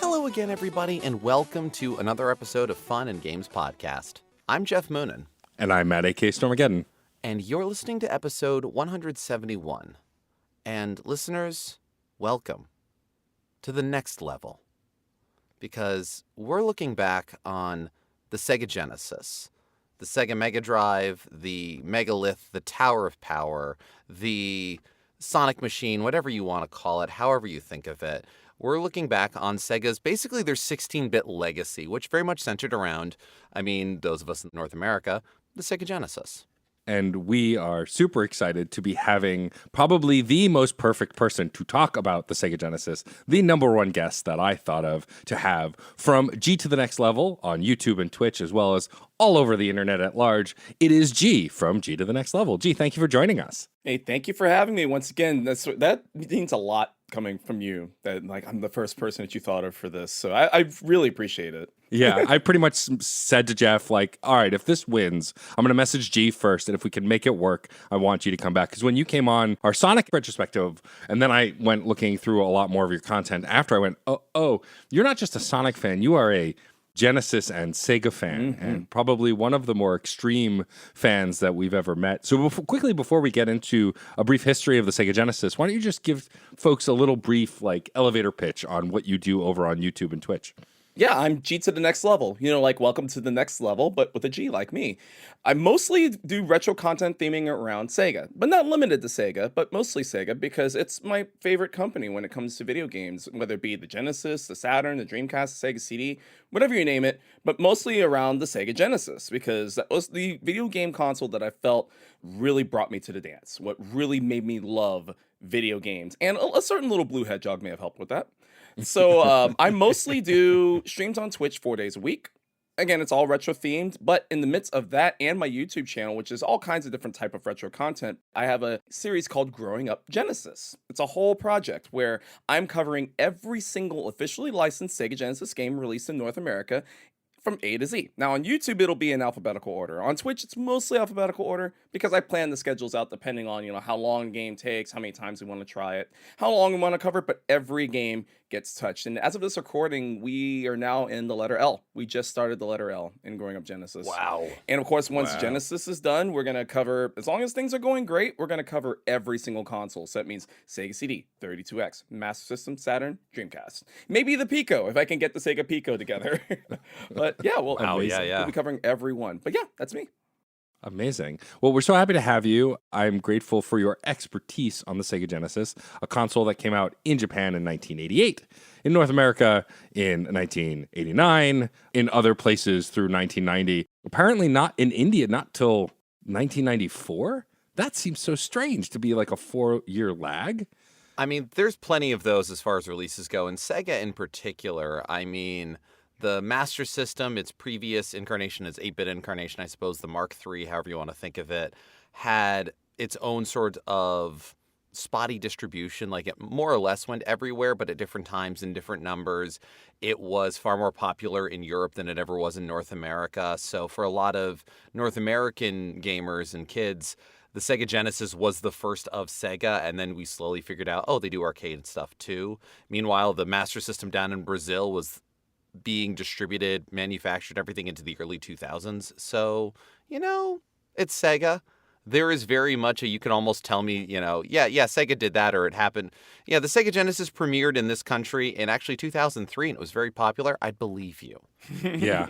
Hello again, everybody, and welcome to another episode of Fun and Games Podcast. I'm Geoff Moonen, And I'm Matt A.K. Stormageddon. and you're listening to episode 171. And listeners, welcome to the next level, because we're looking back on the Sega Genesis, the Sega Mega Drive, the Megalith, the Tower of Power, the Sonic Machine, whatever you want to call it, however you think of it. We're looking back on Sega's, basically their 16-bit legacy, which very much centered around, those of us in North America, the Sega Genesis. And we are super excited to be having probably the most perfect person to talk about the Sega Genesis, the number one guest that I thought of to have from G to the Next Level on YouTube and Twitch, as well as all over the internet at large. It is G from G to the Next Level. G, thank you for joining us. Hey, thank you for having me once again. That means a lot coming from you. That I'm the first person that you thought of for this, so I really appreciate it. Yeah, I pretty much said to Geoff, all right, if this wins, I'm going to message G first, and if we can make it work, I want you to come back. Because when you came on our Sonic retrospective, and then I went looking through a lot more of your content after, I went, oh, you're not just a Sonic fan, you are a Genesis and Sega fan, and probably one of the more extreme fans that we've ever met. So quickly, before we get into a brief history of the Sega Genesis, why don't you just give folks a little brief elevator pitch on what you do over on YouTube and Twitch? Yeah, I'm G to the Next Level. Welcome to the next level, but with a G like me. I mostly do retro content theming around Sega, but not limited to Sega, but mostly Sega because it's my favorite company when it comes to video games, whether it be the Genesis, the Saturn, the Dreamcast, the Sega CD, whatever you name it, but mostly around the Sega Genesis because that was the video game console that I felt really brought me to the dance, what really made me love video games. And a certain little blue hedgehog may have helped with that. So I mostly do streams on Twitch 4 days a week. Again, it's all retro themed, but in the midst of that and my YouTube channel, which is all kinds of different type of retro content, I have a series called Growing Up Genesis. It's a whole project where I'm covering every single officially licensed Sega Genesis game released in North America from A to Z. Now on YouTube, it'll be in alphabetical order. On Twitch, it's mostly alphabetical order because I plan the schedules out depending on, how long a game takes, how many times we want to try it, how long we want to cover it, but every game gets touched. And as of this recording, we are now in the letter L. We just started the letter L in Growing Up Genesis. Wow. And of course, once Genesis is done, we're going to cover, as long as things are going great, we're going to cover every single console. So that means Sega CD, 32X, Master System, Saturn, Dreamcast. Maybe the Pico, if I can get the Sega Pico together. But yeah, we'll be covering every one. But yeah, that's me. Amazing. Well, we're so happy to have you. I'm grateful for your expertise on the Sega Genesis, a console that came out in Japan in 1988, in North America in 1989, in other places through 1990. Apparently not in India, not till 1994? That seems so strange to be like a 4-year lag. There's plenty of those as far as releases go, and Sega in particular, the Master System, its previous incarnation, its 8-bit incarnation, I suppose, the Mark III, however you want to think of it, had its own sort of spotty distribution. It more or less went everywhere, but at different times in different numbers. It was far more popular in Europe than it ever was in North America. So for a lot of North American gamers and kids, the Sega Genesis was the first of Sega, and then we slowly figured out, they do arcade stuff too. Meanwhile, the Master System down in Brazil was being distributed, manufactured, everything into the early 2000s. So, it's Sega. There is very much you can almost tell me, Sega did that or it happened. Yeah, the Sega Genesis premiered in this country in actually 2003 and it was very popular. I'd believe you. Yeah.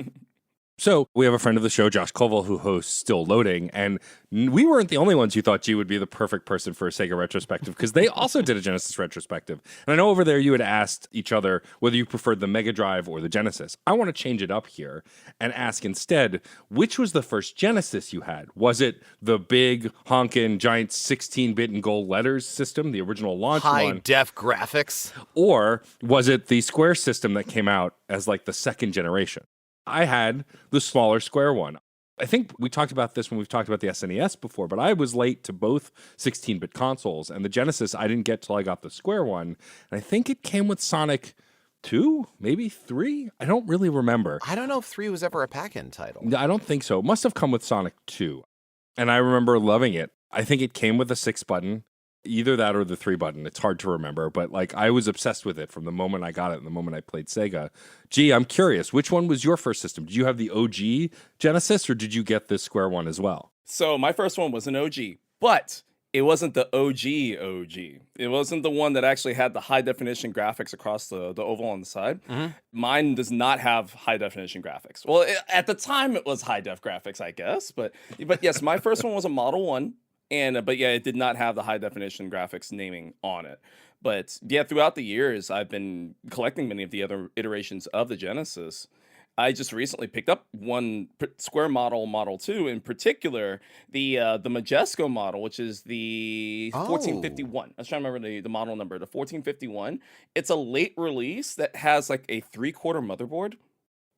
So we have a friend of the show, Josh Koval, who hosts Still Loading, and we weren't the only ones who thought G would be the perfect person for a Sega retrospective because they also did a Genesis retrospective. And I know over there you had asked each other whether you preferred the Mega Drive or the Genesis. I want to change it up here and ask instead, which was the first Genesis you had? Was it the big honkin' giant 16-bit and gold letters system, the original launch one? High-def graphics? Or was it the Square system that came out as the second generation? I had the smaller Square one. I think we talked about this when we've talked about the SNES before, but I was late to both 16-bit consoles, and the Genesis I didn't get till I got the Square one, and I think it came with Sonic 2, maybe 3? I don't really remember. I don't know if 3 was ever a pack-in title. I don't think so. It must have come with Sonic 2, and I remember loving it. I think it came with a 6-button. Either that or the 3-button. It's hard to remember, but like I was obsessed with it from the moment I got it and the moment I played Sega. Gee, I'm curious, which one was your first system? Did you have the OG Genesis or did you get this Square one as well? So my first one was an OG, but it wasn't the OG. It wasn't the one that actually had the high definition graphics across the oval on the side. Mine does not have high definition graphics. Well, at the time it was high def graphics, I guess, but yes, my first one was a Model 1. But yeah, it did not have the high definition graphics naming on it. But yeah, throughout the years, I've been collecting many of the other iterations of the Genesis. I just recently picked up one Square Model 2, in particular, the Majesco model, which is the 1451. I was trying to remember the model number, the 1451. It's a late release that has like a 3/4 motherboard.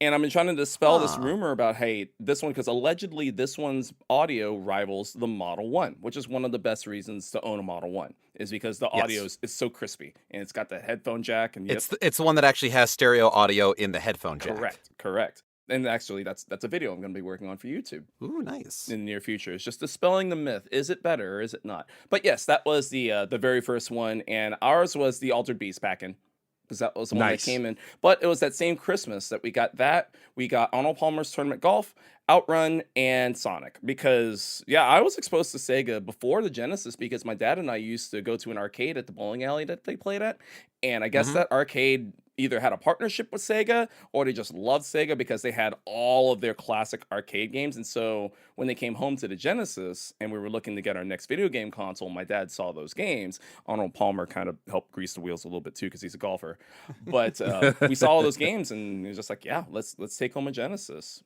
And I've been trying to dispel this rumor about, hey, this one, because allegedly this one's audio rivals the Model 1, which is one of the best reasons to own a Model 1, is because the audio is so crispy and it's got the headphone jack. And it's the one that actually has stereo audio in the headphone jack. Correct. And actually, that's a video I'm going to be working on for YouTube. Ooh, nice. In the near future. It's just dispelling the myth. Is it better or is it not? But yes, that was the very first one. And ours was the Altered Beast pack-in. Because that was the one that came in. But it was that same Christmas that we got that. We got Arnold Palmer's Tournament Golf, Outrun, and Sonic. Because, yeah, I was exposed to Sega before the Genesis because my dad and I used to go to an arcade at the bowling alley that they played at. And I guess that arcade either had a partnership with Sega or they just loved Sega because they had all of their classic arcade games. And so when they came home to the Genesis and we were looking to get our next video game console, my dad saw those games. Arnold Palmer kind of helped grease the wheels a little bit too because he's a golfer. But we saw all those games and he was just like, yeah, let's take home a Genesis.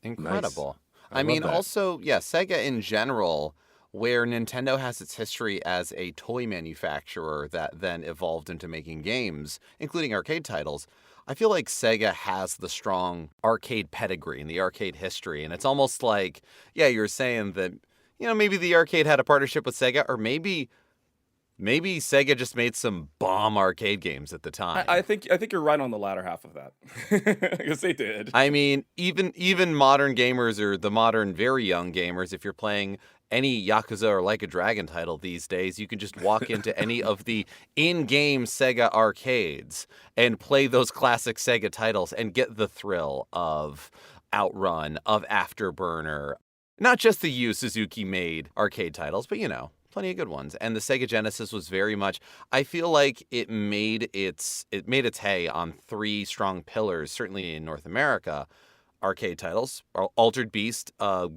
Incredible. Nice. I mean, also, yeah, Sega in general, where Nintendo has its history as a toy manufacturer that then evolved into making games, including arcade titles, I feel like Sega has the strong arcade pedigree and the arcade history. And it's almost like, yeah, you're saying that, maybe the arcade had a partnership with Sega, or maybe Sega just made some bomb arcade games at the time. I think you're right on the latter half of that. Because they did. I mean, even modern gamers or the modern very young gamers, if you're playing any Yakuza or Like a Dragon title these days, you can just walk into any of the in-game Sega arcades and play those classic Sega titles and get the thrill of Outrun, of Afterburner. Not just the Yu Suzuki-made arcade titles, but plenty of good ones. And the Sega Genesis was very much, I feel like it made its hay on 3 strong pillars, certainly in North America. Arcade titles. Altered Beast,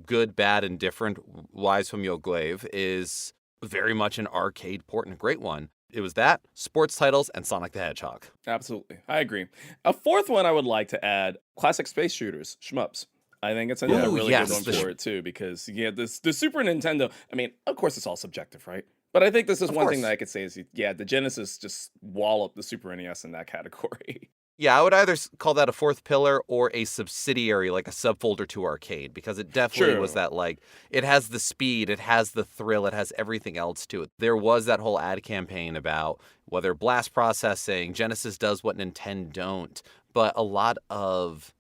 Good, Bad, and Different, Wise from Yoglev, is very much an arcade port and a great one. It was that, sports titles, and Sonic the Hedgehog. Absolutely. I agree. A fourth one I would like to add, classic space shooters, shmups. I think it's another really good one for it, too, because, the Super Nintendo, I mean, of course it's all subjective, right? But I think this is one thing that I could say is, the Genesis just walloped the Super NES in that category. Yeah, I would either call that a fourth pillar or a subsidiary, like a subfolder to arcade, because it definitely was that, like, it has the speed, it has the thrill, it has everything else to it. There was that whole ad campaign about whether blast processing, Genesis does what Nintendo don't, but a lot of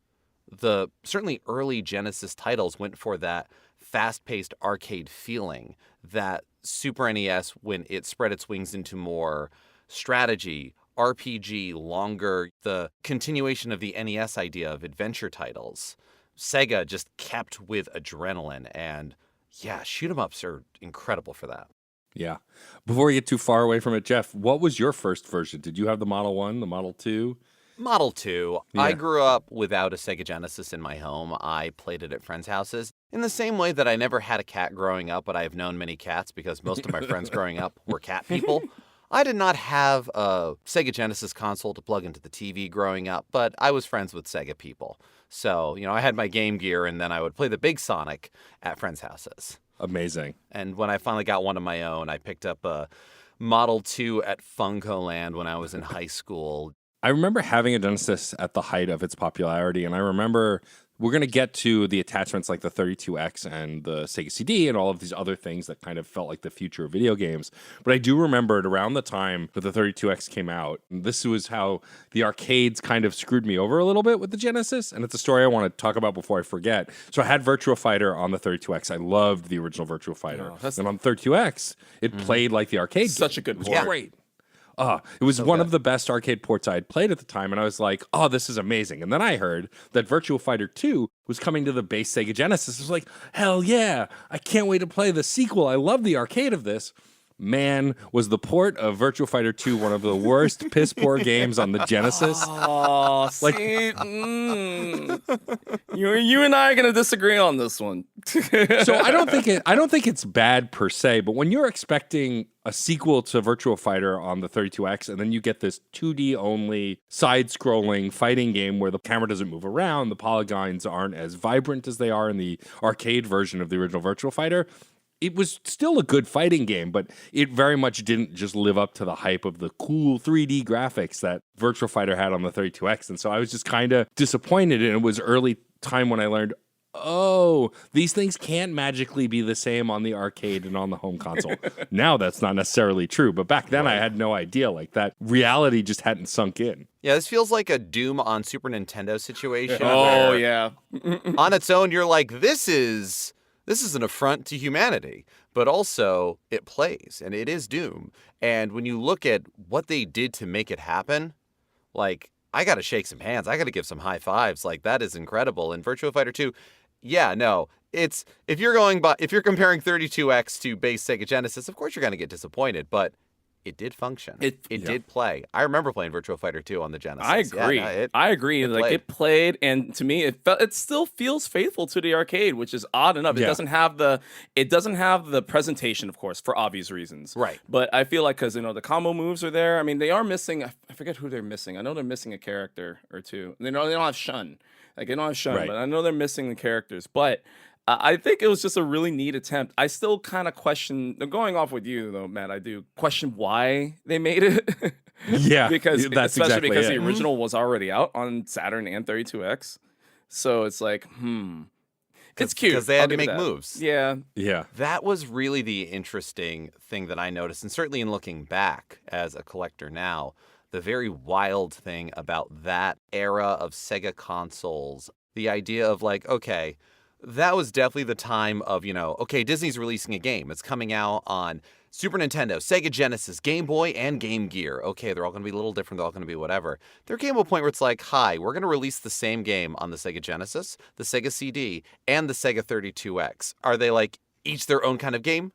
the certainly early Genesis titles went for that fast-paced arcade feeling that Super NES, when it spread its wings into more strategy, RPG, longer, the continuation of the NES idea of adventure titles, Sega just kept with adrenaline. And yeah, shoot 'em ups are incredible for that. Yeah. Before we get too far away from it, Geoff, what was your first version? Did you have the Model 1, the Model 2? Model 2. Yeah. I grew up without a Sega Genesis in my home. I played it at friends' houses. In the same way that I never had a cat growing up, but I have known many cats because most of my friends growing up were cat people. I did not have a Sega Genesis console to plug into the TV growing up, but I was friends with Sega people. So, I had my Game Gear, and then I would play the big Sonic at friends' houses. Amazing. And when I finally got one of my own, I picked up a Model 2 at Funko-Land when I was in high school. I remember having a Genesis at the height of its popularity, and I remember We're going to get to the attachments like the 32X and the Sega CD and all of these other things that kind of felt like the future of video games. But I do remember it around the time that the 32X came out. And this was how the arcades kind of screwed me over a little bit with the Genesis. And it's a story I want to talk about before I forget. So I had Virtua Fighter on the 32X. I loved the original Virtua Fighter. And on 32X, it played like the arcade Such game. a good It was port. great. It was one of the best arcade ports I had played at the time, and I was like, oh, this is amazing. And then I heard that Virtua Fighter 2 was coming to the base Sega Genesis. I was like, hell yeah, I can't wait to play the sequel. I love the arcade of this. Man, was the port of Virtua Fighter 2 one of the worst piss poor games on the Genesis. Oh, Like- see, you and I are gonna disagree on this one. So I don't think it's bad per se, but when you're expecting a sequel to Virtua Fighter on the 32X and then you get this 2D only side-scrolling fighting game where the camera doesn't move around, the polygons aren't as vibrant as they are in the arcade version of the original Virtua Fighter, it was still a good fighting game, but it very much didn't just live up to the hype of the cool 3D graphics that Virtua Fighter had on the 32X. And so I was just kind of disappointed. And it was early time when I learned, oh, these things can't magically be the same on the arcade and on the home console. Now that's not necessarily true. But back then I had no idea. Like that reality just hadn't sunk in. Yeah, this feels like a Doom on Super Nintendo situation. Oh where yeah. on its own, you're like, this is an affront to humanity, but also it plays and it is Doom. And when you look at what they did to make it happen, like, I got to shake some hands. I got to give some high fives. Like, that is incredible. And Virtua Fighter 2, yeah, no, it's, if you're comparing 32X to base Sega Genesis, of course you're going to get disappointed, but it did function. It did play. I remember playing Virtua Fighter 2 on the Genesis. I agree. Yeah, no, I agree. it Like played. it played, and to me, it still feels faithful to the arcade, which is odd enough. Yeah. It doesn't have the presentation, of course, for obvious reasons. Right. But I feel like because the combo moves are there. I mean, they are missing. I forget who they're missing. I know they're missing a character or two. They don't have Shun. Like they don't have Shun, Right. but I know they're missing the characters. But I think it was just a really neat attempt. I still kind of question, going off with you though, Matt, I do question why they made it. Yeah, because that's especially exactly because it. the original was already out on Saturn and 32X. So it's like, it's cute. Because they had I'll to give it make that. moves. Yeah. Yeah. That was really the interesting thing that I noticed, and certainly in looking back as a collector now, the very wild thing about that era of Sega consoles, the idea of like, okay, that was definitely the time of, okay, Disney's releasing a game. It's coming out on Super Nintendo, Sega Genesis, Game Boy, and Game Gear. Okay, they're all going to be a little different. They're all going to be whatever. There came a point where it's like, hi, we're going to release the same game on the Sega Genesis, the Sega CD, and the Sega 32X. Are they like each their own kind of game?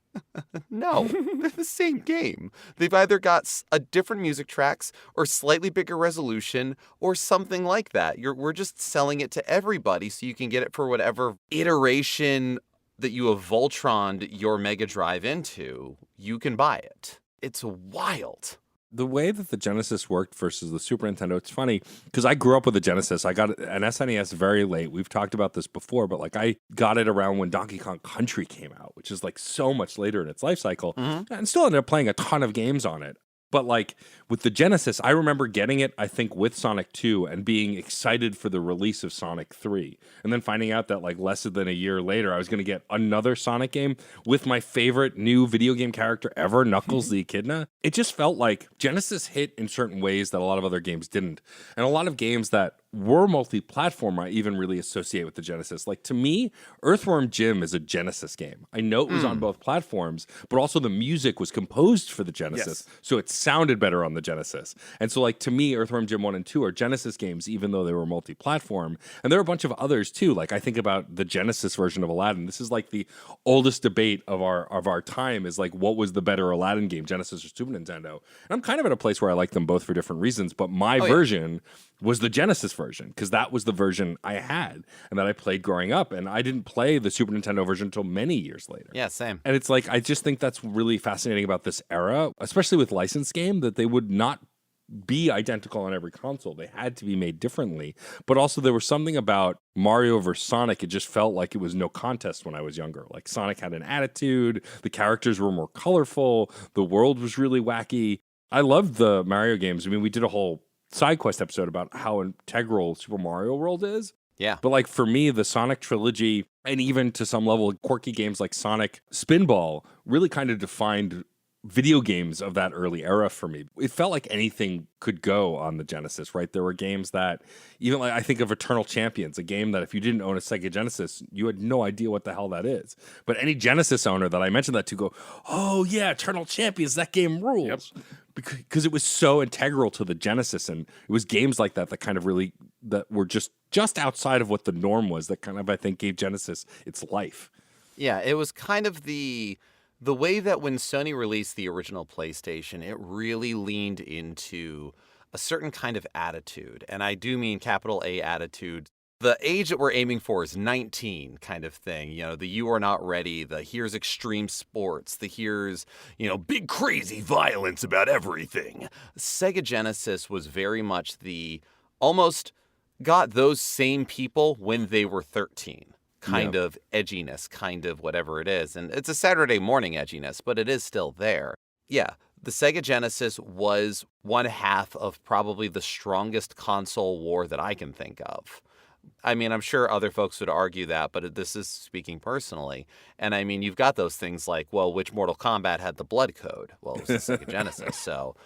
No, they're the same game. They've either got a different music tracks or slightly bigger resolution or something like that. We're just selling it to everybody so you can get it for whatever iteration that you have Voltroned your Mega Drive into. You can buy it. It's wild. The way that the Genesis worked versus the Super Nintendo, it's funny because I grew up with the Genesis. I got an SNES very late. We've talked about this before, but like I got it around when Donkey Kong Country came out, which is like so much later in its life cycle, and still ended up playing a ton of games on it. But like with the Genesis, I remember getting it, I think, with Sonic 2 and being excited for the release of Sonic 3. And then finding out that like less than a year later, I was going to get another Sonic game with my favorite new video game character ever, Knuckles the Echidna. It just felt like Genesis hit in certain ways that a lot of other games didn't. And a lot of games that were multi-platform I even really associate with the Genesis. Like to me, Earthworm Jim is a Genesis game. I know it was on both platforms, but also the music was composed for the Genesis, so it sounded better on the Genesis. And so like to me, Earthworm Jim 1 and 2 are Genesis games, even though they were multi-platform. And there are a bunch of others too. Like I think about the Genesis version of Aladdin. This is like the oldest debate of our time is like, what was the better Aladdin game, Genesis or Super Nintendo? And I'm kind of at a place where I like them both for different reasons, but my version was the Genesis version because that was the version I had and that I played growing up. And I didn't play the Super Nintendo version until many years later. Yeah, same. And it's like, I just think that's really fascinating about this era, especially with licensed game, that they would not be identical on every console. They had to be made differently. But also there was something about Mario versus Sonic. It just felt like it was no contest when I was younger. Like Sonic had an attitude, the characters were more colorful, the world was really wacky. I loved the Mario games. I mean, we did a whole side quest episode about how integral Super Mario World is. Yeah. But like for me, the Sonic trilogy, and even to some level, quirky games like Sonic Spinball really kind of defined video games of that early era for me. It felt like anything could go on the Genesis, right? There were games that, even like I think of Eternal Champions, a game that if you didn't own a Sega Genesis, you had no idea what the hell that is. But any Genesis owner that I mentioned that to go, oh yeah, Eternal Champions, that game rules. Yep. Because it was so integral to the Genesis, and it was games like that that kind of really, that were just outside of what the norm was, that kind of, I think, gave Genesis its life. Yeah, it was kind of the way that when Sony released the original PlayStation, it really leaned into a certain kind of attitude. And I do mean capital A attitude. The age that we're aiming for is 19 kind of thing. You know, the you are not ready, the here's extreme sports, the here's, big crazy violence about everything. Sega Genesis was very much the almost got those same people when they were 13. Kind of edginess, kind of whatever it is. And it's a Saturday morning edginess, but it is still there. Yeah, the Sega Genesis was one half of probably the strongest console war that I can think of. I mean, I'm sure other folks would argue that, but this is speaking personally. And I mean, you've got those things like, well, which Mortal Kombat had the blood code? Well, it was the Sega Genesis. So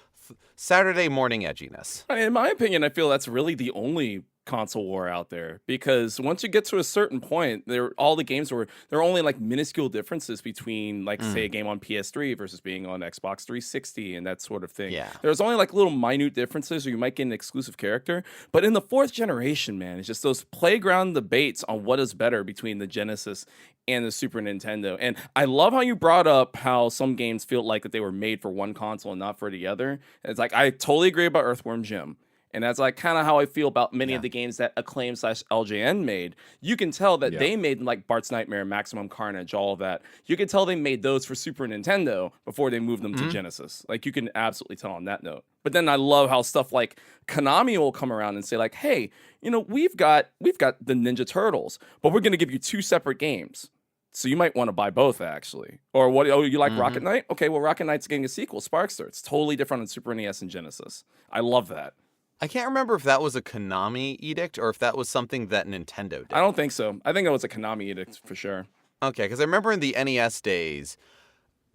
Saturday morning edginess. In my opinion, I feel that's really the only console war out there, because once you get to a certain point, all the games there are only like minuscule differences between like say a game on PS3 versus being on Xbox 360 and that sort of thing. Yeah. There's only like little minute differences, or you might get an exclusive character. But in the fourth generation, man, it's just those playground debates on what is better between the Genesis and the Super Nintendo. And I love how you brought up how some games feel like that they were made for one console and not for the other. It's like, I totally agree about Earthworm Jim. And that's like kind of how I feel about many of the games that Acclaim/LJN made. You can tell that they made like Bart's Nightmare, Maximum Carnage, all of that. You can tell they made those for Super Nintendo before they moved them to Genesis. Like, you can absolutely tell on that note. But then I love how stuff like Konami will come around and say like, hey, we've got the Ninja Turtles, but we're going to give you two separate games. So you might want to buy both, actually. Or what? Oh, you like Rocket Knight? Okay, well, Rocket Knight's getting a sequel, Sparkster. It's totally different on Super NES and Genesis. I love that. I can't remember if that was a Konami edict or if that was something that Nintendo did. I don't think so. I think it was a Konami edict for sure. Okay, because I remember in the NES days,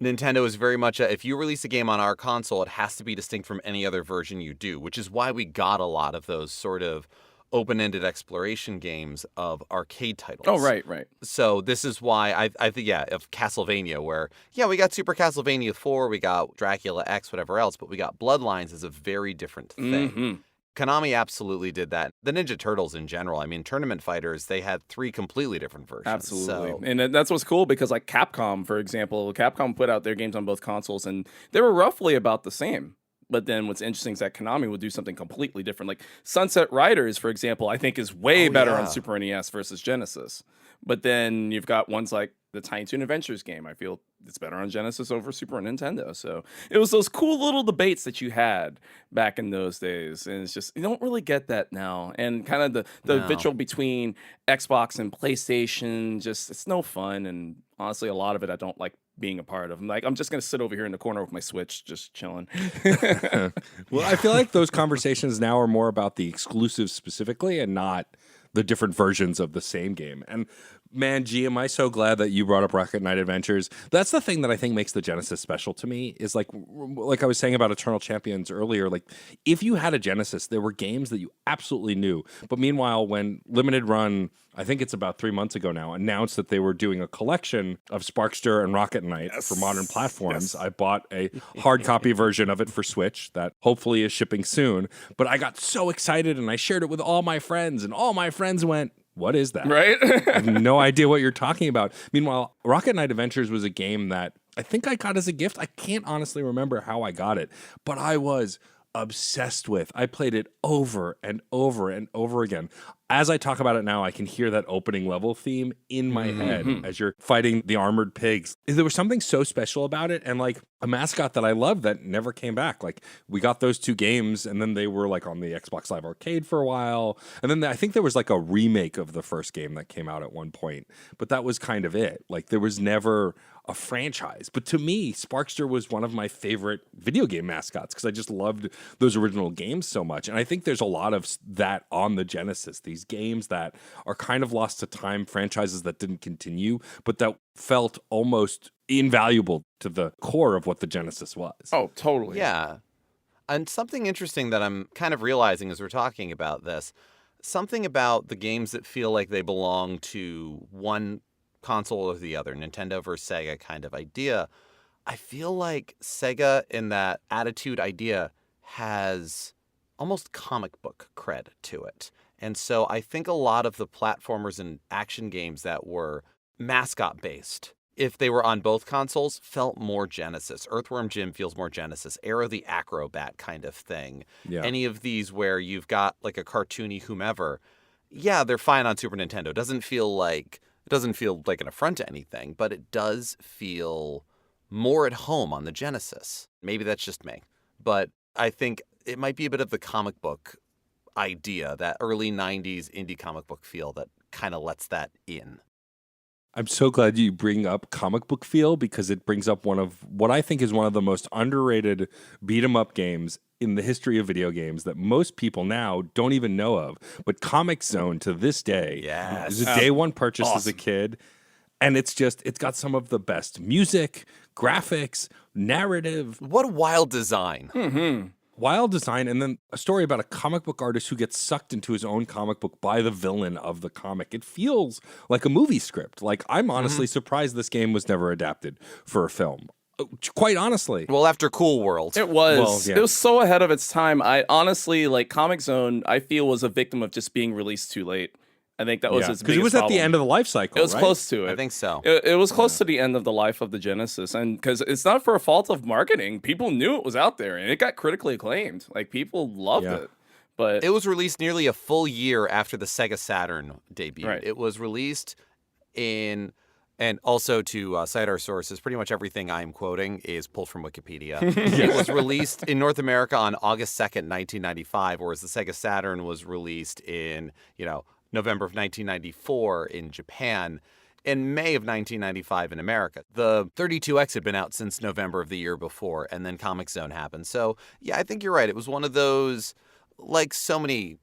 Nintendo was very much if you release a game on our console, it has to be distinct from any other version you do, which is why we got a lot of those sort of open-ended exploration games of arcade titles. Oh, right. So this is why I think, of Castlevania, where, we got Super Castlevania 4, we got Dracula X, whatever else, but we got Bloodlines as a very different thing. Konami absolutely did that. The Ninja Turtles in general, I mean, Tournament Fighters, they had 3 completely different versions. Absolutely. So. And that's what's cool, because like Capcom, for example, Capcom put out their games on both consoles, and they were roughly about the same. But then what's interesting is that Konami would do something completely different. Like Sunset Riders, for example, I think is way better on Super NES versus Genesis. But then you've got ones like the Tiny Toon Adventures game. I feel it's better on Genesis over Super Nintendo. So it was those cool little debates that you had back in those days. And it's just, you don't really get that now. And kind of the vitriol between Xbox and PlayStation, just, it's no fun. And honestly, a lot of it I don't like being a part of. I'm just going to sit over here in the corner with my Switch, just chilling. Well, I feel like those conversations now are more about the exclusives specifically and not the different versions of the same game. And man, G, am I so glad that you brought up Rocket Knight Adventures. That's the thing that I think makes the Genesis special to me, is like I was saying about Eternal Champions earlier, like if you had a Genesis, there were games that you absolutely knew. But meanwhile, when Limited Run, I think it's about 3 months ago now, announced that they were doing a collection of Sparkster and Rocket Knight for modern platforms, I bought a hard copy version of it for Switch that hopefully is shipping soon. But I got so excited and I shared it with all my friends, and all my friends went, what is that? Right? I have no idea what you're talking about. Meanwhile, Rocket Knight Adventures was a game that I think I got as a gift. I can't honestly remember how I got it, but I was obsessed with. I played it over and over and over again. As I talk about it now, I can hear that opening level theme in my head as you're fighting the armored pigs. There was something so special about it, and like a mascot that I loved that never came back. Like we got those 2 games, and then they were like on the Xbox Live Arcade for a while, and then I think there was like a remake of the first game that came out at one point, but that was kind of it. Like there was never a franchise. But to me, Sparkster was one of my favorite video game mascots because I just loved those original games so much. And I think there's a lot of that on the Genesis. These these games that are kind of lost to time, franchises that didn't continue, but that felt almost invaluable to the core of what the Genesis was. Oh, totally. Yeah. And something interesting that I'm kind of realizing as we're talking about this, something about the games that feel like they belong to one console or the other, Nintendo versus Sega kind of idea. I feel like Sega in that attitude idea has almost comic book cred to it. And so I think a lot of the platformers and action games that were mascot based, if they were on both consoles, felt more Genesis. Earthworm Jim feels more Genesis. Arrow the Acrobat kind of thing. Yeah. Any of these where you've got like a cartoony whomever, yeah, they're fine on Super Nintendo. It doesn't feel like an affront to anything, but it does feel more at home on the Genesis. Maybe that's just me, but I think it might be a bit of the comic book idea, that early 90s indie comic book feel that kind of lets that in. I'm so glad you bring up comic book feel, because it brings up one of what I think is one of the most underrated beat 'em up games in the history of video games that most people now don't even know of. But Comic Zone to this day is a day one purchase as a kid. And it's got some of the best music, graphics, narrative. What a wild design. Mm-hmm. Wild design, and then a story about a comic book artist who gets sucked into his own comic book by the villain of the comic. It feels like a movie script. Like, I'm honestly surprised this game was never adapted for a film. Quite honestly. Well, after Cool World. It was. Well, yeah. It was so ahead of its time. I honestly, like, Comic Zone, I feel was a victim of just being released too late. I think that was its biggest because it was at the problem. end of the life cycle. It was right? close to it. I think so. It was close to the end of the life of the Genesis, and because it's not for a fault of marketing, people knew it was out there, and it got critically acclaimed. Like, people loved it, but It was released nearly a full year after the Sega Saturn debuted. Right. It was released in, and also to cite our sources, pretty much everything I'm quoting is pulled from Wikipedia. It was released in North America on August 2nd, 1995, whereas the Sega Saturn was released in, November of 1994 in Japan, in May of 1995 in America. The 32X had been out since November of the year before, and then Comic Zone happened. So, yeah, I think you're right. It was one of those, like so many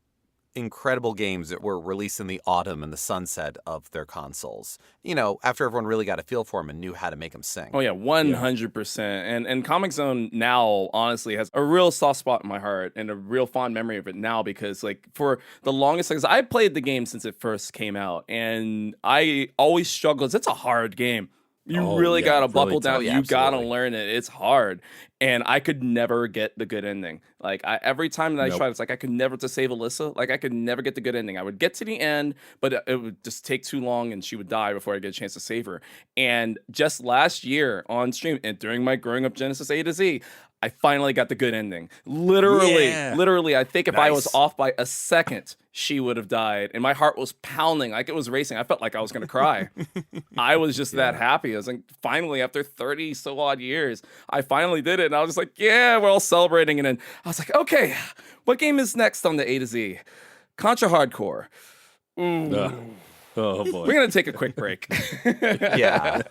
incredible games that were released in the autumn and the sunset of their consoles. After everyone really got a feel for them and knew how to make them sing. oh yeah, 100%. And Comic Zone now honestly has a real soft spot in my heart and a real fond memory of it now, because like for the longest, because I played the game since it first came out, and I always struggled. It's a hard game. You really gotta buckle down. Yeah, You gotta absolutely. learn it. It's hard, and I could never get the good ending. Like every time that I tried, it's like I could never to save Alyssa. Like I could never get the good ending. I would get to the end, but it would just take too long, and she would die before I get a chance to save her. And just last year on stream and during my growing up Genesis A to Z, I finally got the good ending. Literally, I think if I was Nice. off by a second, she would have died. And my heart was pounding, like it was racing. I felt like I was going to cry. I was just that happy. I was like, finally, after 30 so odd years, I finally did it. And I was just like, yeah, we're all celebrating. And then I was like, okay, what game is next on the A to Z? Contra Hardcore. Ooh. Oh, boy. We're going to take a quick break. Yeah.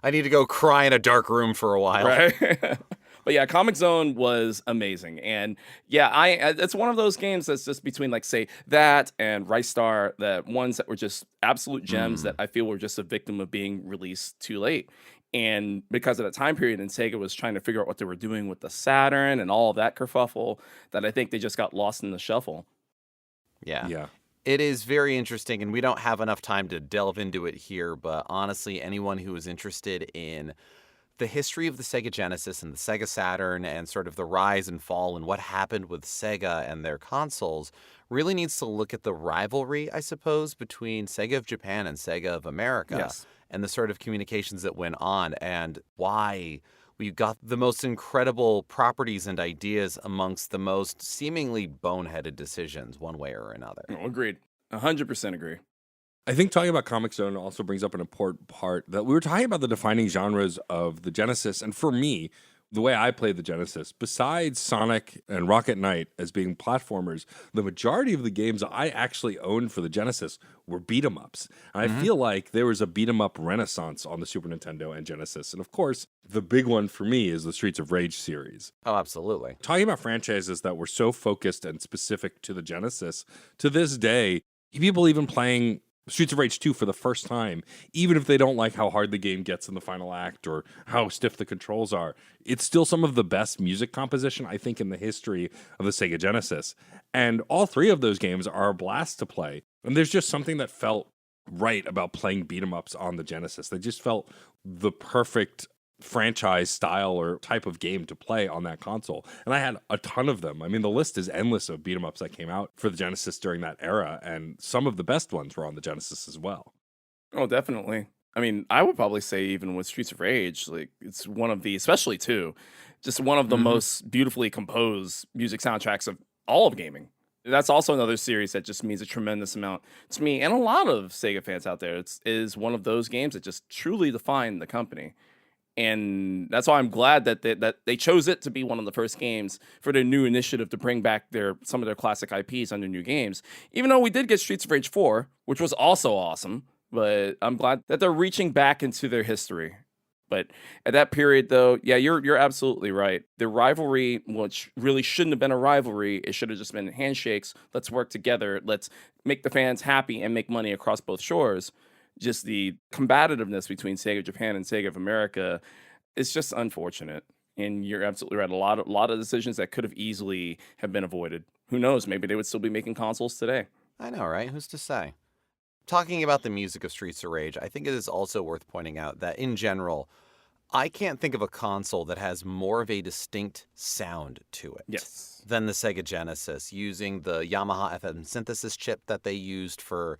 I need to go cry in a dark room for a while. Right? But yeah, Comic Zone was amazing. And yeah, it's one of those games that's just between, like, say, that and Rice Star, the ones that were just absolute gems that I feel were just a victim of being released too late. And because of the time period, and Sega was trying to figure out what they were doing with the Saturn and all of that kerfuffle, that I think they just got lost in the shuffle. Yeah. It is very interesting, and we don't have enough time to delve into it here, but honestly, anyone who is interested in the history of the Sega Genesis and the Sega Saturn and sort of the rise and fall and what happened with Sega and their consoles really needs to look at the rivalry, I suppose, between Sega of Japan and Sega of America. Yes. And the sort of communications that went on and why we got the most incredible properties and ideas amongst the most seemingly boneheaded decisions one way or another. Oh, agreed. 100% agree. I think talking about Comic Zone also brings up an important part that we were talking about the defining genres of the Genesis. And for me, the way I played the Genesis, besides Sonic and Rocket Knight as being platformers, the majority of the games I actually owned for the Genesis were beat 'em ups. And I feel like there was a beat 'em up renaissance on the Super Nintendo and Genesis. And of course, the big one for me is the Streets of Rage series. Oh, absolutely. Talking about franchises that were so focused and specific to the Genesis, to this day, People even playing Streets of Rage 2 for the first time, even if they don't like how hard the game gets in the final act or how stiff the controls are, it's still some of the best music composition, I think, in the history of the Sega Genesis. And all three of those games are a blast to play. And there's just something that felt right about playing beat 'em ups on the Genesis. They just felt the perfect franchise style or type of game to play on that console. And I had a ton of them. I mean, the list is endless of beat 'em ups that came out for the Genesis during that era, and some of the best ones were on the Genesis as well. Oh, definitely. I mean, I would probably say even with Streets of Rage, like it's one of the, especially two, just one of the most beautifully composed music soundtracks of all of gaming. That's also another series that just means a tremendous amount to me and a lot of Sega fans out there. Is one of those games that just truly define the company. And that's why I'm glad that they chose it to be one of the first games for their new initiative to bring back some of their classic IPs under new games. Even though we did get Streets of Rage 4, which was also awesome, but I'm glad that they're reaching back into their history. But at that period, though, yeah, you're absolutely right. The rivalry, which really shouldn't have been a rivalry, it should have just been handshakes. Let's work together. Let's make the fans happy and make money across both shores. Just the combativeness between Sega Japan and Sega of America is just unfortunate. And you're absolutely right. A lot of decisions that could have easily have been avoided. Who knows? Maybe they would still be making consoles today. I know, right? Who's to say? Talking about the music of Streets of Rage, I think it is also worth pointing out that in general, I can't think of a console that has more of a distinct sound to it than the Sega Genesis, using the Yamaha FM synthesis chip that they used for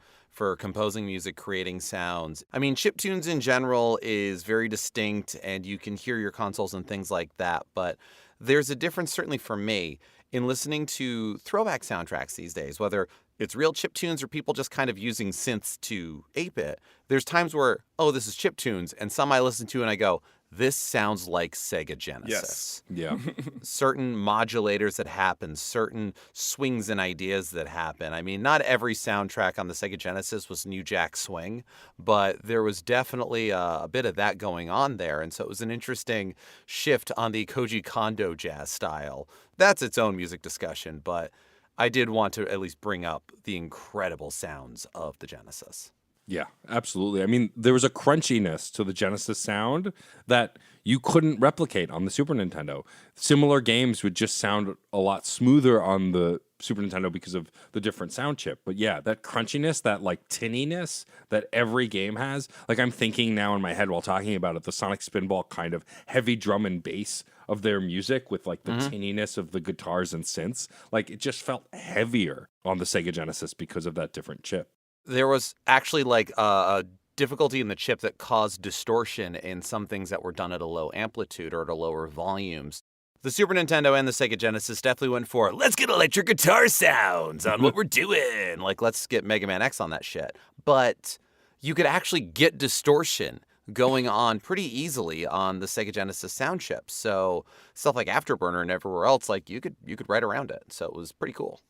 composing music, creating sounds. I mean, chiptunes in general is very distinct, and you can hear your consoles and things like that, but there's a difference, certainly for me, in listening to throwback soundtracks these days, whether it's real chiptunes or people just kind of using synths to ape it. There's times where, oh, this is chiptunes, and some I listen to and I go, this sounds like Sega Genesis. Yeah. Certain modulators that happen, certain swings and ideas that happen. I mean, not every soundtrack on the Sega Genesis was New Jack Swing, but there was definitely a bit of that going on there. And so it was an interesting shift on the Koji Kondo jazz style. That's its own music discussion, but I did want to at least bring up the incredible sounds of the Genesis. Yeah, absolutely. I mean, there was a crunchiness to the Genesis sound that you couldn't replicate on the Super Nintendo. Similar games would just sound a lot smoother on the Super Nintendo because of the different sound chip. But yeah, that crunchiness, that like tinniness that every game has. Like I'm thinking now in my head while talking about it, the Sonic Spinball kind of heavy drum and bass of their music with like the tinniness of the guitars and synths. Like it just felt heavier on the Sega Genesis because of that different chip. There was actually like a difficulty in the chip that caused distortion in some things that were done at a low amplitude or at a lower volumes. The Super Nintendo and the Sega Genesis definitely went for, let's get electric guitar sounds on what we're doing. Like, let's get Mega Man X on that shit. But you could actually get distortion going on pretty easily on the Sega Genesis sound chip. So stuff like Afterburner and everywhere else, like you could write around it. So it was pretty cool.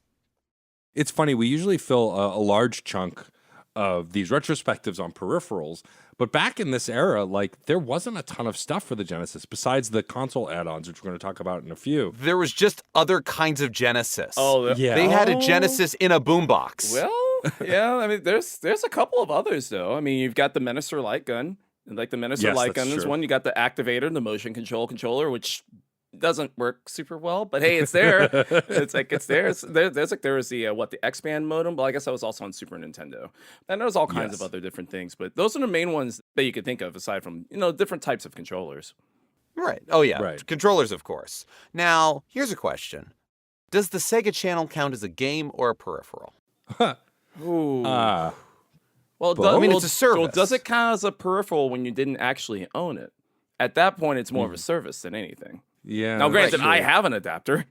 It's funny, we usually fill a large chunk of these retrospectives on peripherals, but back in this era, like there wasn't a ton of stuff for the Genesis besides the console add-ons, which we're going to talk about in a few. There was just other kinds of Genesis. Oh, yeah. They had a Genesis in a boombox. Well, yeah. I mean, there's a couple of others though. I mean, you've got the Menacer light gun, and like the Menacer Yes, light that's gun is true. one. You got the activator, the motion control controller, which doesn't work super well, but hey, it's there. It's like it's there. There was the X-band modem, but I guess that was also on Super Nintendo. And there's all kinds of other different things, but those are the main ones that you could think of aside from different types of controllers. Right. Oh, yeah. Right. Controllers, of course. Now, here's a question. Does the Sega Channel count as a game or a peripheral? Ooh. Ah, Well, Well, I mean, it's a service. Well, does it count as a peripheral when you didn't actually own it? At that point, it's more of a service than anything. yeah. Now, granted, sure. I have an adapter,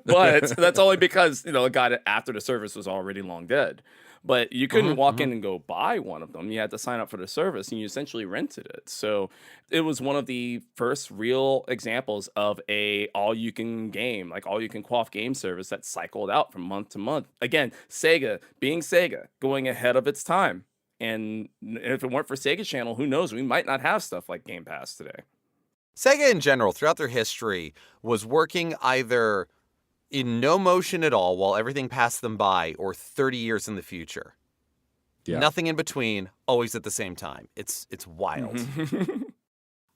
but that's only because it got it after the service was already long dead. But you couldn't walk in and go buy one of them. You had to sign up for the service, and you essentially rented it. So it was one of the first real examples of a all-you-can game, like all-you-can-quaff game service that cycled out from month to month. Again, Sega, being Sega, going ahead of its time. And if it weren't for Sega Channel, who knows? We might not have stuff like Game Pass today. Sega in general, throughout their history, was working either in no motion at all while everything passed them by, or 30 years in the future. Yeah. Nothing in between, always at the same time. It's wild.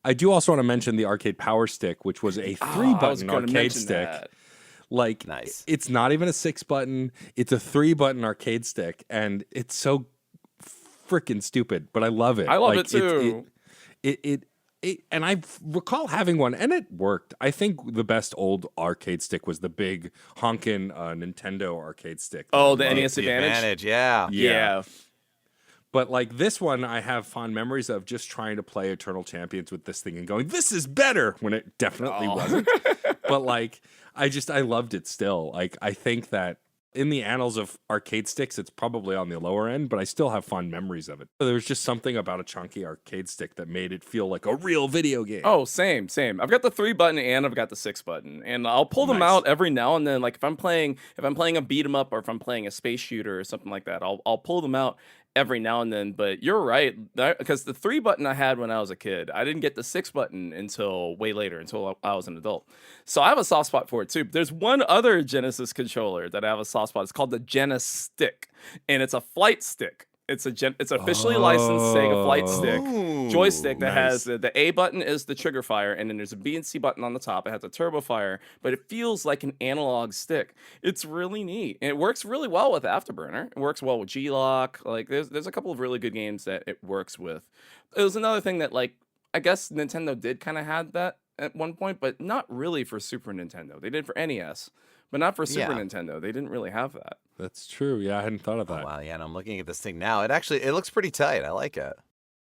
I do also want to mention the arcade power stick, which was a 3-button arcade stick. Like, Nice. it's not even a 6-button. It's a 3-button arcade stick, and it's so freaking stupid, but I love it. I love like, it too. And I recall having one, and it worked. I think the best old arcade stick was the big honkin' Nintendo arcade stick. Oh, the Like, NES Advantage? Yeah. Yeah. But like this one, I have fond memories of just trying to play Eternal Champions with this thing and going, "This is better," when it definitely wasn't. But like, I loved it still. Like, I think that in the annals of arcade sticks, it's probably on the lower end, but I still have fond memories of it. There was just something about a chunky arcade stick that made it feel like a real video game. Oh, same. I've got the 3-button and I've got the 6-button, and I'll pull them out every now and then. Like if I'm playing a beat 'em up, or if I'm playing a space shooter or something like that, I'll pull them out every now and then. But you're right, because the 3-button I had when I was a kid, I didn't get the 6-button until way later, until I was an adult. So I have a soft spot for it too. There's one other Genesis controller that I have a soft spot. It's called the Genesis Stick, and it's a flight stick. It's officially licensed Sega flight stick joystick that has the A button is the trigger fire, and then there's a B and C button on the top. It has a turbo fire, but it feels like an analog stick. It's really neat, and it works really well with Afterburner. It works well with G-Lock. Like there's a couple of really good games that it works with. It was another thing that, like, I guess Nintendo did kind of had that at one point, but not really for Super Nintendo. They did for NES, but not for Super Nintendo. They didn't really have that. That's true. Yeah, I hadn't thought of that. Oh, wow, yeah, and I'm looking at this thing now. It looks pretty tight. I like it.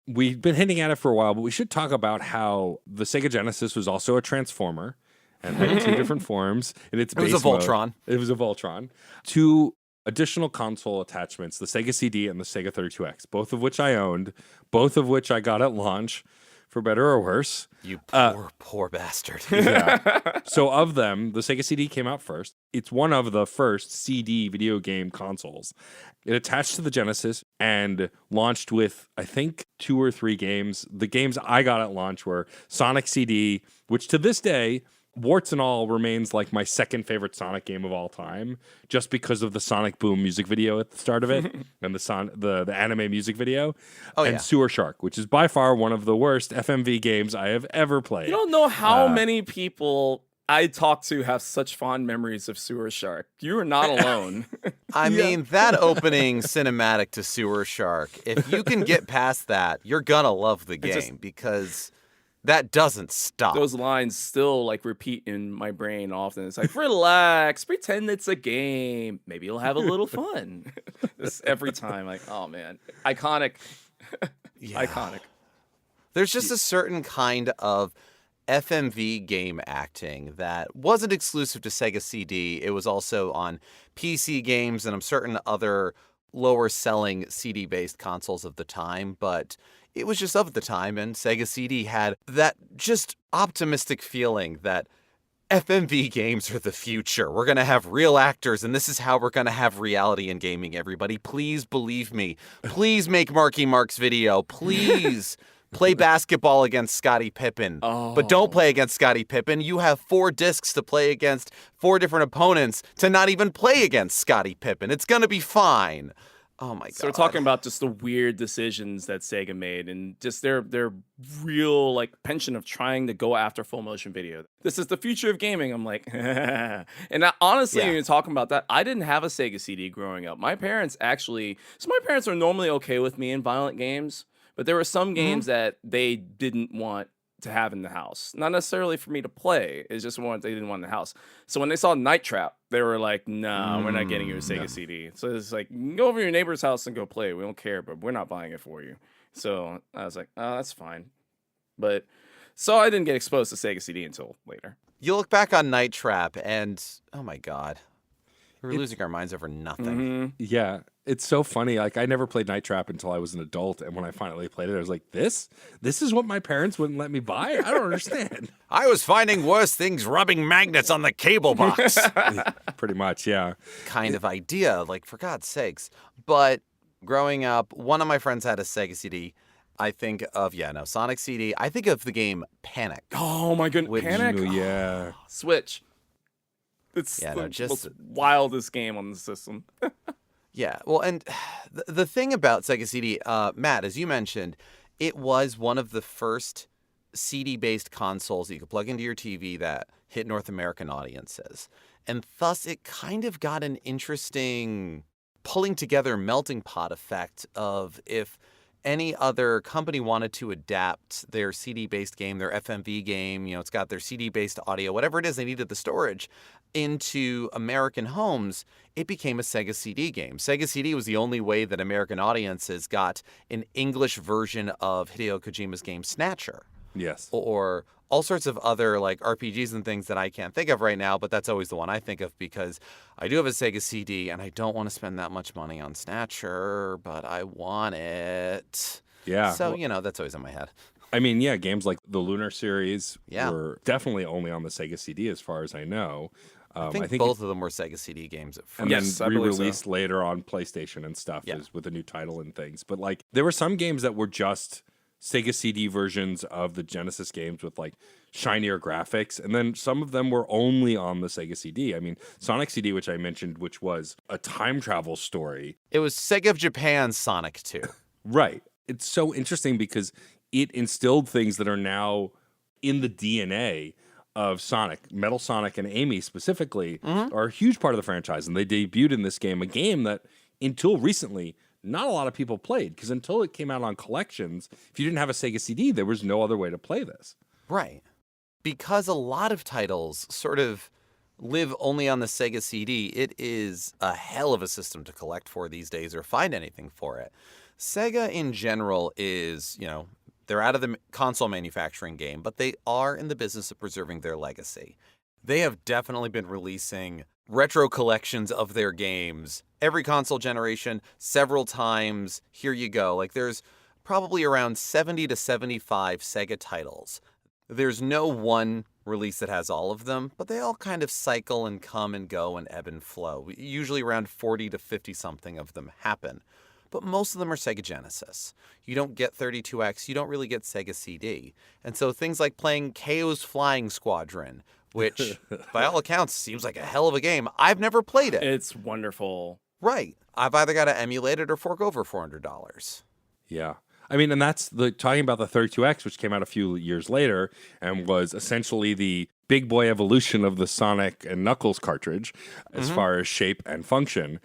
We've been hinting at it for a while, but we should talk about how the Sega Genesis was also a transformer and had 2 different forms in its base It was a Voltron. mode. It was a Voltron. 2 additional console attachments, the Sega CD and the Sega 32X, both of which I owned, both of which I got at launch, for better or worse. You poor bastard. Yeah. So of them, the Sega CD came out first. It's one of the first CD video game consoles. It attached to the Genesis and launched with, I think, 2 or 3 games. The games I got at launch were Sonic CD, which to this day, warts and all, remains like my second favorite Sonic game of all time, just because of the Sonic Boom music video at the start of it and the anime music video. And Sewer Shark, which is by far one of the worst FMV games I have ever played. You don't know how many people I talk to have such fond memories of Sewer Shark. You are not alone. I mean, that opening cinematic to Sewer Shark, if you can get past that, you're gonna love the game, because that doesn't stop. Those lines still like repeat in my brain often. It's like, relax, pretend it's a game. Maybe you'll have a little fun. This every time, like, oh man, iconic. Iconic. There's just a certain kind of FMV game acting that wasn't exclusive to Sega CD. It was also on PC games and I'm certain other lower selling CD based consoles of the time, but it was just of the time, and Sega CD had that just optimistic feeling that FMV games are the future. We're going to have real actors, and this is how we're going to have reality in gaming, everybody. Please believe me. Please make Marky Mark's video. Please play basketball against Scottie Pippen. But don't play against Scottie Pippen. You have 4 discs to play against 4 different opponents to not even play against Scottie Pippen. It's going to be fine. Oh my god. So we're talking about just the weird decisions that Sega made, and just their real like penchant of trying to go after full motion video. This is the future of gaming. I'm like, and honestly, when you're talking about that, I didn't have a Sega CD growing up. My parents are normally okay with me in violent games, but there were some games that they didn't want to have in the house. Not necessarily for me to play. It's just one they didn't want in the house. So when they saw Night Trap, they were like, nah, we're not getting you a Sega CD. So it's like, go over to your neighbor's house and go play. We don't care, but we're not buying it for you. So I was like, oh, that's fine. But so I didn't get exposed to Sega CD until later. You look back on Night Trap and, oh my god, we're losing our minds over nothing. Yeah, it's so funny. Like, I never played Night Trap until I was an adult, and when I finally played it, I was like, this is what my parents wouldn't let me buy? I don't understand. I was finding worse things rubbing magnets on the cable box. Pretty much, yeah. Kind of idea, like, for God's sakes. But growing up, one of my friends had a Sega CD. I think of, Sonic CD. I think of the game Panic. Oh my goodness, Panic? Yeah. Switch. It's Yeah, the no, just most wildest game on the system. yeah. Well, and the thing about Sega CD, Matt, as you mentioned, it was one of the first CD-based consoles that you could plug into your TV that hit North American audiences. And thus, it kind of got an interesting pulling together melting pot effect of if any other company wanted to adapt their CD-based game, their FMV game, it's got their CD-based audio, whatever it is, they needed the storage into American homes, it became a Sega CD game. Sega CD was the only way that American audiences got an English version of Hideo Kojima's game Snatcher. Yes. Or all sorts of other like RPGs and things that I can't think of right now, but that's always the one I think of because I do have a Sega CD and I don't want to spend that much money on Snatcher, but I want it. Yeah. So, that's always in my head. I mean, yeah, games like the Lunar series Yeah. were definitely only on the Sega CD as far as I know. I think both of them were Sega CD games at first. And Yes, then I believe so. re-released later on PlayStation and stuff Yeah. with a new title and things. But like there were some games that were just Sega CD versions of the Genesis games with like shinier graphics, and then some of them were only on the Sega CD. I mean, Sonic CD, which I mentioned, which was a time travel story. It was Sega of Japan's Sonic 2. Right. It's so interesting because it instilled things that are now in the DNA of Sonic. Metal Sonic and Amy specifically are a huge part of the franchise, and they debuted in this game, a game that until recently not a lot of people played, because until it came out on collections, if you didn't have a Sega CD, there was no other way to play this. Right. Because a lot of titles sort of live only on the Sega CD, it is a hell of a system to collect for these days or find anything for it. Sega in general is, they're out of the console manufacturing game, but they are in the business of preserving their legacy. They have definitely been releasing retro collections of their games every console generation, several times. Here you go. Like there's probably around 70 to 75 Sega titles. There's no one release that has all of them, but they all kind of cycle and come and go and ebb and flow. Usually around 40 to 50 something of them happen. But most of them are Sega Genesis. You don't get 32X, you don't really get Sega CD. And so things like playing KO's Flying Squadron, which by all accounts seems like a hell of a game. I've never played it. It's wonderful. Right. I've either got to emulate it or fork over $400. Yeah. I mean, and that's talking about the 32X, which came out a few years later and was essentially the big boy evolution of the Sonic and Knuckles cartridge as far as shape and function.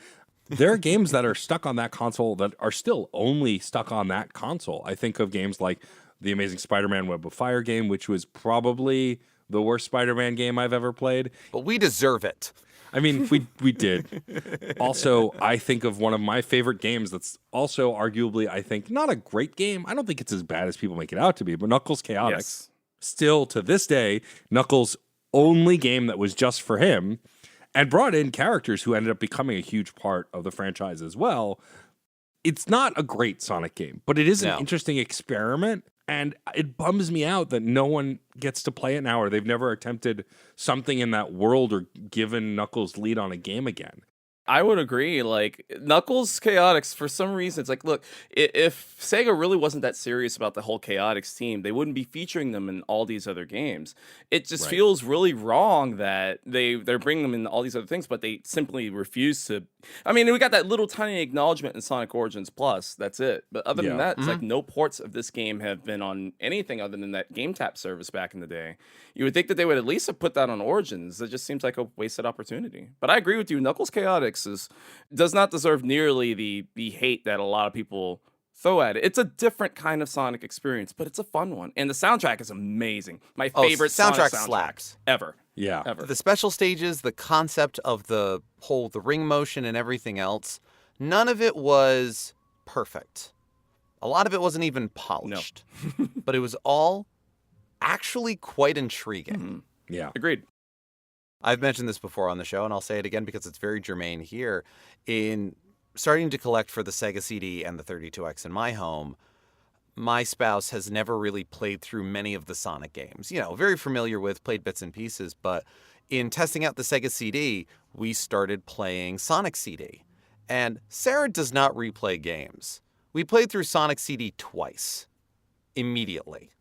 There are games that are stuck on that console that are still only stuck on that console. I think of games like the Amazing Spider-Man Web of Fire game, which was probably the worst Spider-Man game I've ever played. But we deserve it. I mean, we did. Also, I think of one of my favorite games that's also arguably, I think, not a great game. I don't think it's as bad as people make it out to be, but Knuckles Chaotix. Yes. Still, to this day, Knuckles' only game that was just for him and brought in characters who ended up becoming a huge part of the franchise as well. It's not a great Sonic game, but it is an interesting experiment. And it bums me out that no one gets to play it now, or they've never attempted something in that world or given Knuckles lead on a game again. I would agree. Like Knuckles Chaotix, for some reason, it's like, look, if Sega really wasn't that serious about the whole Chaotix team, they wouldn't be featuring them in all these other games. It just feels really wrong that they're bringing them in all these other things, but they simply refuse to. I mean, we got that little tiny acknowledgement in Sonic Origins Plus. That's it. But other than that, it's like no ports of this game have been on anything other than that Game Tap service back in the day. You would think that they would at least have put that on Origins. It just seems like a wasted opportunity. But I agree with you. Knuckles Chaotix does not deserve nearly the hate that a lot of people throw at it. It's a different kind of Sonic experience, but it's a fun one. And the soundtrack is amazing. My favorite soundtrack Sonic slaps. Ever. Yeah. Ever. The special stages, the concept of the ring motion and everything else, none of it was perfect. A lot of it wasn't even polished. But it was all actually quite intriguing. Yeah. Agreed. I've mentioned this before on the show, and I'll say it again because it's very germane here. In starting to collect for the Sega CD and the 32X in my home, my spouse has never really played through many of the Sonic games. Very familiar with, played bits and pieces, but in testing out the Sega CD, we started playing Sonic CD. And Sarah does not replay games. We played through Sonic CD twice, immediately.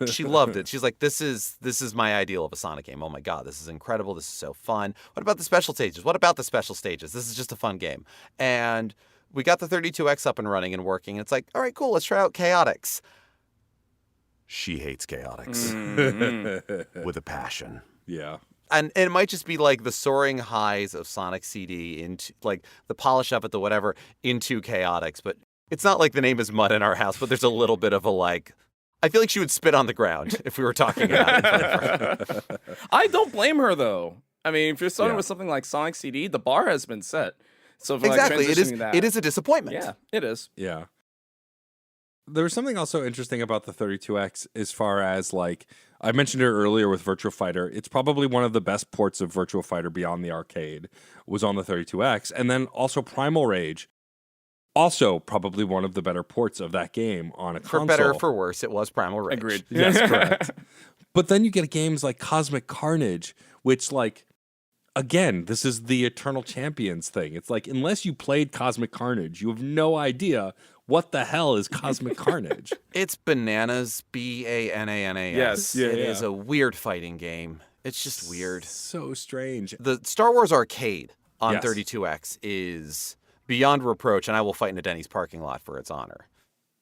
She loved it. She's like, this is my ideal of a Sonic game. Oh my god, this is incredible. This is so fun. What about the special stages? What about the special stages? This is just a fun game. And we got the 32X up and running and working. And it's like, all right, cool, let's try out Chaotix. She hates Chaotix with a passion. Yeah. And it might just be like the soaring highs of Sonic CD into like the polish of it, the whatever, into Chaotix. But it's not like the name is Mud in our house, but there's a little bit of a like, I feel like she would spit on the ground if we were talking about it. I don't blame her though. I mean, if you're starting with something like Sonic CD, the bar has been set. So for exactly, like transitioning that, it is a disappointment. Yeah, it is. Yeah. There was something also interesting about the 32X as far as like I mentioned it earlier with Virtua Fighter. It's probably one of the best ports of Virtua Fighter beyond the arcade was on the 32X, and then also Primal Rage. Also, probably one of the better ports of that game on a console. For better or for worse, it was Primal Rage. Agreed. Yes, correct. But then you get games like Cosmic Carnage, which like again, this is the Eternal Champions thing. It's like, unless you played Cosmic Carnage, you have no idea what the hell is Cosmic Carnage. It's bananas, Bananas. Yes. It is a weird fighting game. It's just weird. So strange. The Star Wars arcade on Yes. 32X is beyond reproach, and I will fight in a Denny's parking lot for its honor.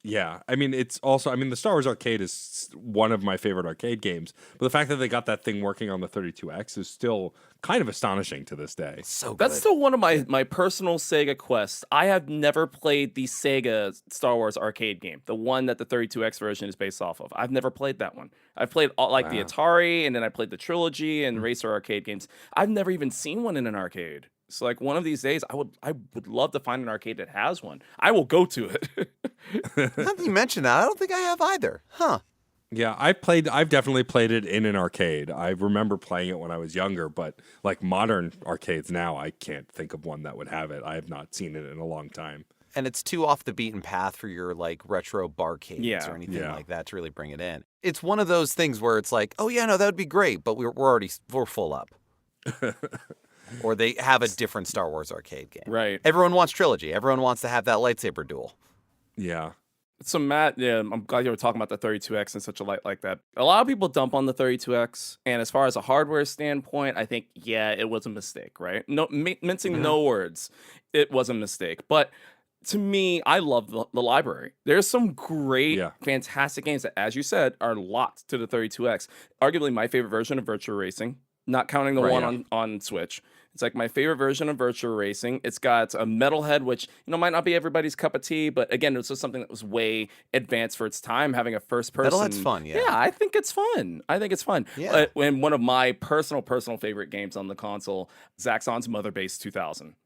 Yeah, I mean, it's also, I mean, the Star Wars arcade is one of my favorite arcade games, but the fact that they got that thing working on the 32X is still kind of astonishing to this day. So good. That's still one of my personal Sega quests. I have never played the Sega Star Wars arcade game, the one that the 32X version is based off of. I've never played that one. I've played all, like the Atari, and then I played the Trilogy and Racer arcade games. I've never even seen one in an arcade. So like one of these days, I would love to find an arcade that has one. I will go to it. Now that you mention that, I don't think I have either. Huh. Yeah, I've definitely played it in an arcade. I remember playing it when I was younger, but like modern arcades now, I can't think of one that would have it. I have not seen it in a long time. And it's too off the beaten path for your like retro barcades or anything Yeah. like that to really bring it in. It's one of those things where it's like, oh yeah, no, that would be great, but we're full up. Or they have a different Star Wars arcade game. Right. Everyone wants Trilogy. Everyone wants to have that lightsaber duel. Yeah. So Matt, yeah, I'm glad you were talking about the 32X in such a light like that. A lot of people dump on the 32X, and as far as a hardware standpoint, I think it was a mistake, right? No, mincing no words, it was a mistake. But to me, I love the library. There's some great, fantastic games that, as you said, are locked to the 32X. Arguably my favorite version of Virtua Racing, not counting the one on Switch. It's like my favorite version of Virtua Racing. It's got a Metalhead, which might not be everybody's cup of tea, but again, it's just something that was way advanced for its time. Having a first person, Metalhead's fun, yeah. Yeah, I think it's fun. Yeah. And one of my personal favorite games on the console, Zaxxon's Mother Base 2000.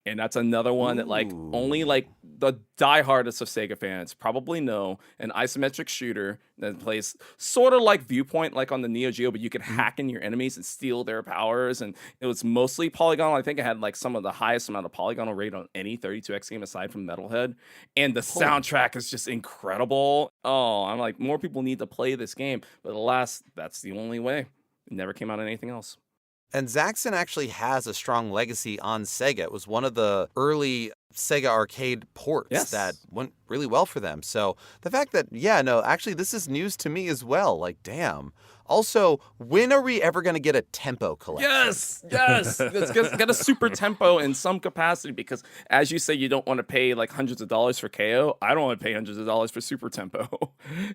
And that's another one that like only like the diehardest of Sega fans probably know. An isometric shooter that plays sort of like Viewpoint, like on the Neo Geo, but you could hack in your enemies and steal their powers. And it was mostly polygonal. I think it had like some of the highest amount of polygonal rate on any 32X game aside from Metalhead. And the soundtrack is just incredible. Oh, I'm like, more people need to play this game. But alas, that's the only way. It never came out on anything else. And Zaxxon actually has a strong legacy on Sega. It was one of the early Sega arcade ports that went really well for them. So the fact that, actually this is news to me as well. Like, damn. Also, when are we ever going to get a tempo collection? Yes. Let's get a super tempo in some capacity because, as you say, you don't want to pay like hundreds of dollars for KO. I don't want to pay hundreds of dollars for super tempo.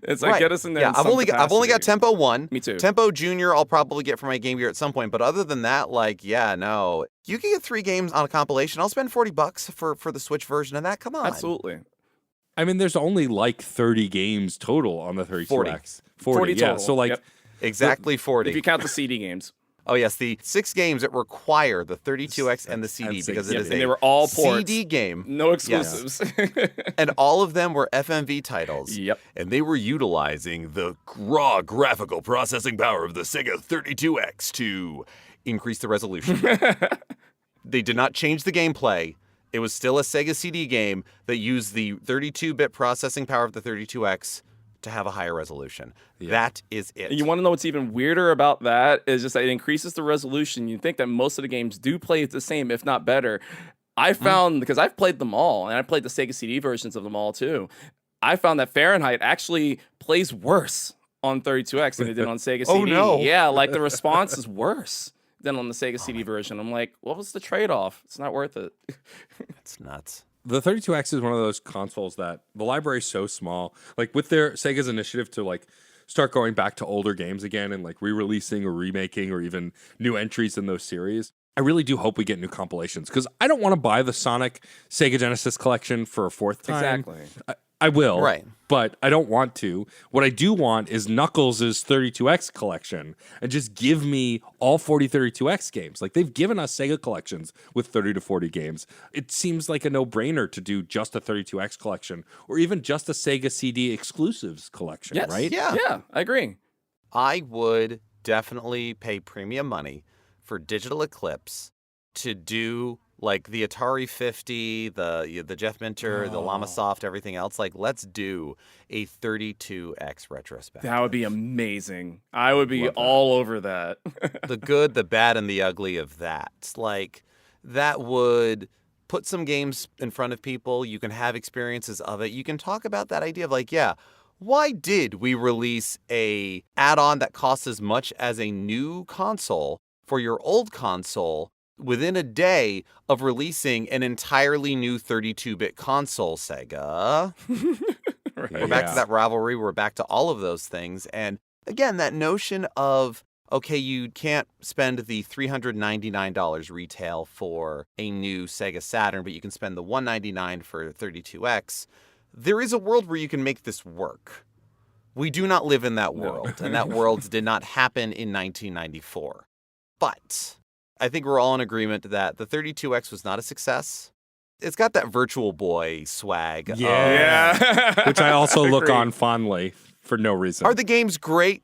It's like get us in there. Yeah, I've only got Tempo 1. Me too. Tempo Junior I'll probably get for my Game Gear at some point. But other than that, no. You can get 3 games on a compilation. I'll spend $40 for the Switch version of that. Come on. Absolutely. I mean, there's only like 30 games total on the 32X. 40 total. Yeah, so like exactly 40. If you count the CD games. Oh, yes, the 6 games that require the 32X and the CD because it is and they were all ports. CD game. No exclusives. Yes. And all of them were FMV titles. Yep. And they were utilizing the raw graphical processing power of the Sega 32X to increase the resolution. They did not change the gameplay. It was still a Sega CD game that used the 32-bit processing power of the 32X to have a higher resolution. That is it. And you want to know what's even weirder about that is just that it increases the resolution. You think that most of the games do play the same, if not better. I found, because I've played them all, and I played the Sega CD versions of them all too, I found that Fahrenheit actually plays worse on 32X than it did on Sega CD. Oh, no. Yeah, like the response is worse than on the Sega CD version. I'm like, what was the trade-off? It's not worth it. It's nuts. The 32X is one of those consoles that the library's so small. Like with their Sega's initiative to like start going back to older games again and like re-releasing or remaking or even new entries in those series. I really do hope we get new compilations because I don't want to buy the Sonic Sega Genesis collection for a fourth time. Exactly. I will, Right. but I don't want to. What I do want is Knuckles' 32X collection and just give me all 40 32X games. Like they've given us Sega collections with 30 to 40 games. It seems like a no-brainer to do just a 32X collection or even just a Sega CD exclusives collection, Yes. right? Yeah, I agree. I would definitely pay premium money for Digital Eclipse to do like the Atari 50, the Geoff Minter, the Lamasoft, everything else. Like, let's do a 32X retrospective. That would be amazing. I would be Love that. all over that. The good, the bad, and the ugly of that. Like, that would put some games in front of people. You can have experiences of it. You can talk about that idea of like, yeah, why did we release a add-on that costs as much as a new console for your old console within a day of releasing an entirely new 32-bit console, Sega? Right. We're back to that rivalry. We're back to all of those things. And again, that notion of, okay, you can't spend the $399 retail for a new Sega Saturn, but you can spend the $199 for 32X. There is a world where you can make this work. We do not live in that world, and that world did not happen in 1994. But I think we're all in agreement that the 32X was not a success. It's got that Virtual Boy swag. Yeah. Which I also look Agreed. on fondly for no reason. Are the games great?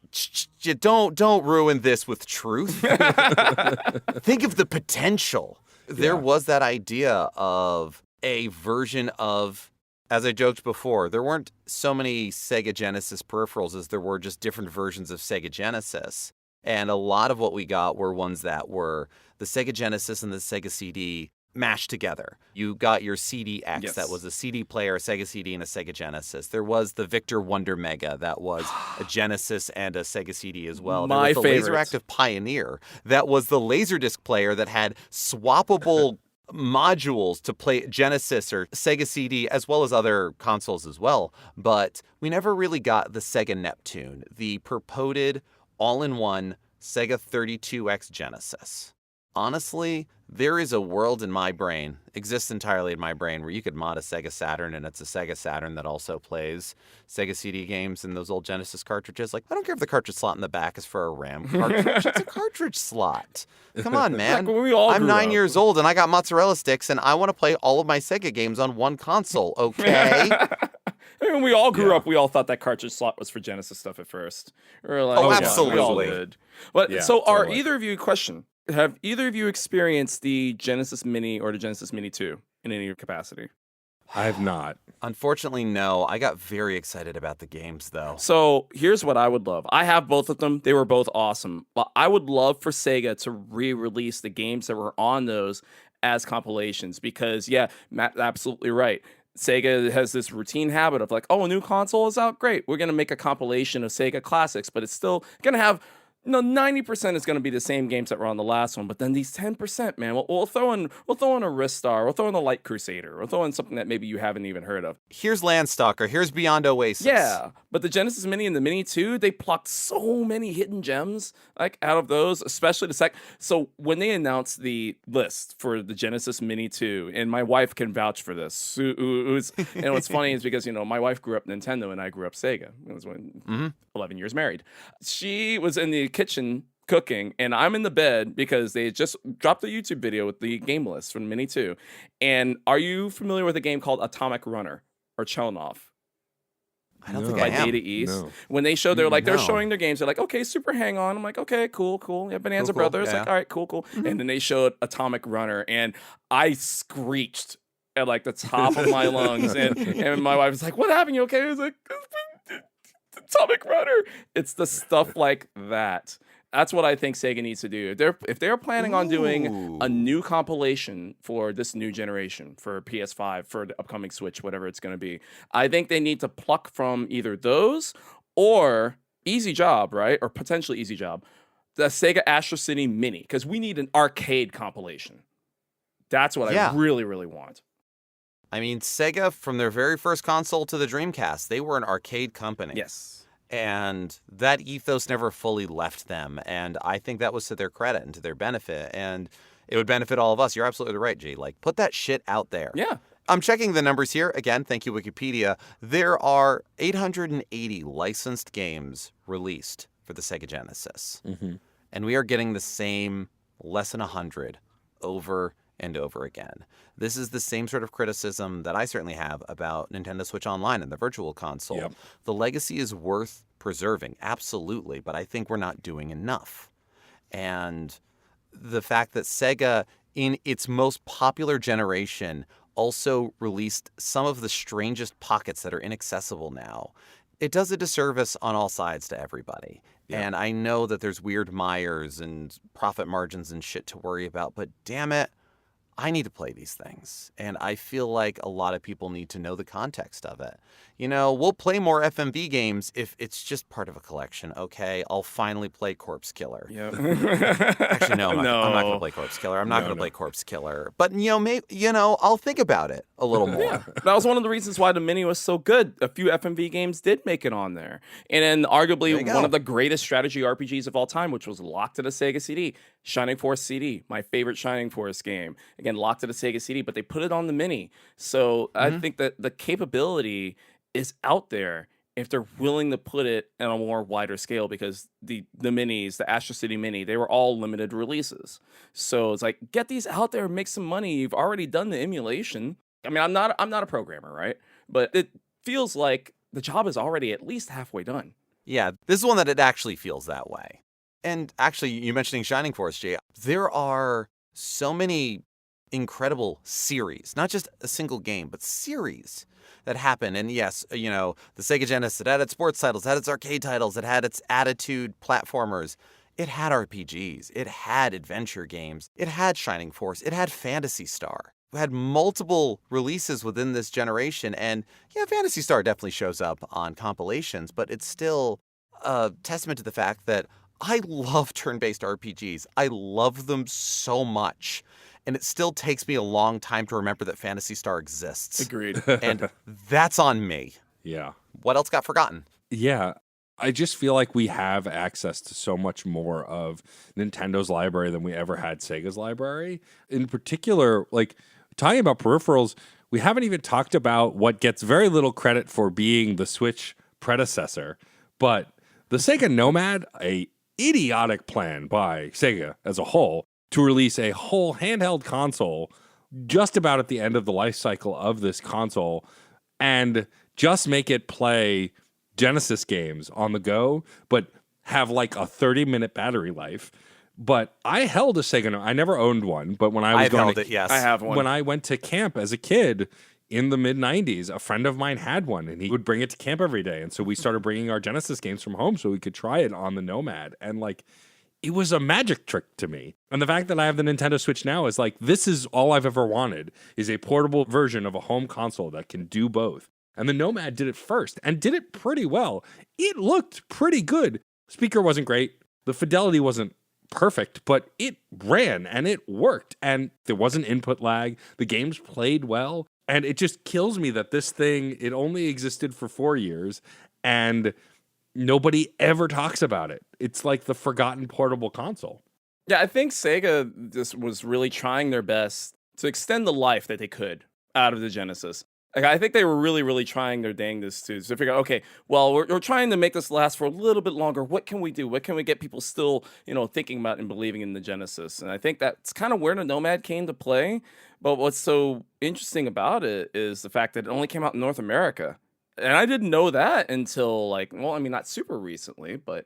Don't ruin this with truth. Think of the potential. There was that idea of a version of, as I joked before, there weren't so many Sega Genesis peripherals as there were just different versions of Sega Genesis. And a lot of what we got were ones that were the Sega Genesis and the Sega CD mashed together. You got your CD-X, Yes. that was a CD player, a Sega CD, and a Sega Genesis. There was the Victor Wonder Mega, that was a Genesis and a Sega CD as well. My there was the favorites. Laser Active Pioneer, that was the Laserdisc player that had swappable modules to play Genesis or Sega CD, as well as other consoles as well. But we never really got the Sega Neptune, the purported all-in-one Sega 32X Genesis. Honestly, there is a world in my brain, exists entirely in my brain, where you could mod a Sega Saturn and it's a Sega Saturn that also plays Sega CD games and those old Genesis cartridges. Like, I don't care if the cartridge slot in the back is for a RAM cartridge. It's a cartridge slot. Come on, man. Like when we all I'm grew 9 up. years old and I got mozzarella sticks and I want to play all of my Sega games on one console, okay? I mean, we all grew up. We all thought that cartridge slot was for Genesis stuff at first. We were like, Oh, we all absolutely. did. But Yeah, so, are totally. either of you have either of you experienced the Genesis Mini or the Genesis Mini 2 in any capacity? I have not. Unfortunately, no. I got very excited about the games, though. So here's what I would love. I have both of them. They were both awesome. But I would love for Sega to re-release the games that were on those as compilations because, yeah, Matt's absolutely right. Sega has this routine habit of like, oh, a new console is out? Great. We're going to make a compilation of Sega classics, but it's still going to have 90% is going to be the same games that were on the last one, but then these 10%, man, we'll throw in a Ristar, we'll throw in a Light Crusader, we'll throw in something that maybe you haven't even heard of. Here's Landstalker. Here's Beyond Oasis. Yeah, but the Genesis Mini and the Mini 2, they plucked so many hidden gems like out of those, especially the So when they announced the list for the Genesis Mini 2, and my wife can vouch for this, and what's funny is because my wife grew up Nintendo and I grew up Sega. It was when 11 years married. She was in the kitchen cooking, and I'm in the bed because they just dropped a YouTube video with the game list from Mini 2. And are you familiar with a game called Atomic Runner or Chelnov? I don't think No. I By am. Data East. No. When they show, they're No. showing their games. They're like, okay, Super Hang On. I'm like, okay, cool. Yeah, Bonanza Cool, Brothers. yeah. Like, all right, cool. And then they showed Atomic Runner, and I screeched at like the top of my lungs. And my wife was like, what happened? You okay? I was like, Atomic Runner. It's the stuff like that. That's what I think Sega needs to do. If they're planning on doing a new compilation for this new generation, for PS5, for the upcoming Switch, whatever it's going to be, I think they need to pluck from either those or easy job, right? Or potentially easy job. The Sega Astro City Mini, because we need an arcade compilation. That's what I Yeah. really, really want. I mean, Sega, from their very first console to the Dreamcast, they were an arcade company. Yes. And that ethos never fully left them. And I think that was to their credit and to their benefit. And it would benefit all of us. You're absolutely right, G. Like, put that shit out there. Yeah. I'm checking the numbers here. Again, thank you, Wikipedia. There are 880 licensed games released for the Sega Genesis. And we are getting the same less than 100 over and over again. This is the same sort of criticism that I certainly have about Nintendo Switch Online and the Virtual Console. Yep. The legacy is worth preserving, absolutely, but I think we're not doing enough. And the fact that Sega, in its most popular generation, also released some of the strangest pockets that are inaccessible now, it does a disservice on all sides to everybody. Yeah. And I know that there's weird mires and profit margins and shit to worry about, but damn it, I need to play these things. And I feel like a lot of people need to know the context of it. You know, we'll play more FMV games if it's just part of a collection. Okay, I'll finally play Corpse Killer. Yeah. Actually, no, I'm not going to play Corpse Killer. I'm not going to play Corpse Killer. But, I'll think about it a little more. Yeah, that was one of the reasons why the Mini was so good. A few FMV games did make it on there. And then arguably one of the greatest strategy RPGs of all time, which was locked to the Sega CD. Shining Force CD, my favorite Shining Force game. Again, locked to the Sega CD, but they put it on the Mini. So I think that the capability is out there if they're willing to put it on a more wider scale, because the minis, the Astro City Mini, they were all limited releases. So it's like, get these out there, make some money. You've already done the emulation. I mean, I'm not a programmer, right? But it feels like the job is already at least halfway done. Yeah, this is one that it actually feels that way. And actually, you mentioning Shining Force, Jay, there are so many incredible series, not just a single game, but series that happen. And yes, the Sega Genesis, it had its sports titles, it had its arcade titles, it had its attitude platformers, it had RPGs, it had adventure games, it had Shining Force, it had Phantasy Star. It had multiple releases within this generation. And yeah, Phantasy Star definitely shows up on compilations, but it's still a testament to the fact that I love turn-based RPGs. I love them so much. And it still takes me a long time to remember that Phantasy Star exists. Agreed. And that's on me. Yeah. What else got forgotten? Yeah. I just feel like we have access to so much more of Nintendo's library than we ever had Sega's library. In particular, like talking about peripherals, we haven't even talked about what gets very little credit for being the Switch predecessor, but the Sega Nomad, a idiotic plan by Sega as a whole to release a whole handheld console just about at the end of the life cycle of this console and just make it play Genesis games on the go, but have like a 30-minute battery life. But I held a Sega. I never owned one, but when I was yes. I have one. When I went to camp as a kid in the mid-90s, a friend of mine had one, and he would bring it to camp every day. And so we started bringing our Genesis games from home so we could try it on the Nomad. And like, it was a magic trick to me. And the fact that I have the Nintendo Switch now is like, this is all I've ever wanted, is a portable version of a home console that can do both. And the Nomad did it first and did it pretty well. It looked pretty good. Speaker wasn't great. The fidelity wasn't perfect, but it ran and it worked. And there wasn't input lag. The games played well. And it just kills me that this thing, it only existed for 4 years and nobody ever talks about it. It's like the forgotten portable console. Yeah, I think Sega just was really trying their best to extend the life that they could out of the Genesis. Like, I think they were really, really trying their dangest to figure out, okay, well, we're trying to make this last for a little bit longer. What can we do? What can we get people still, thinking about and believing in the Genesis? And I think that's kind of where the Nomad came to play. But what's so interesting about it is the fact that it only came out in North America. And I didn't know that until not super recently, but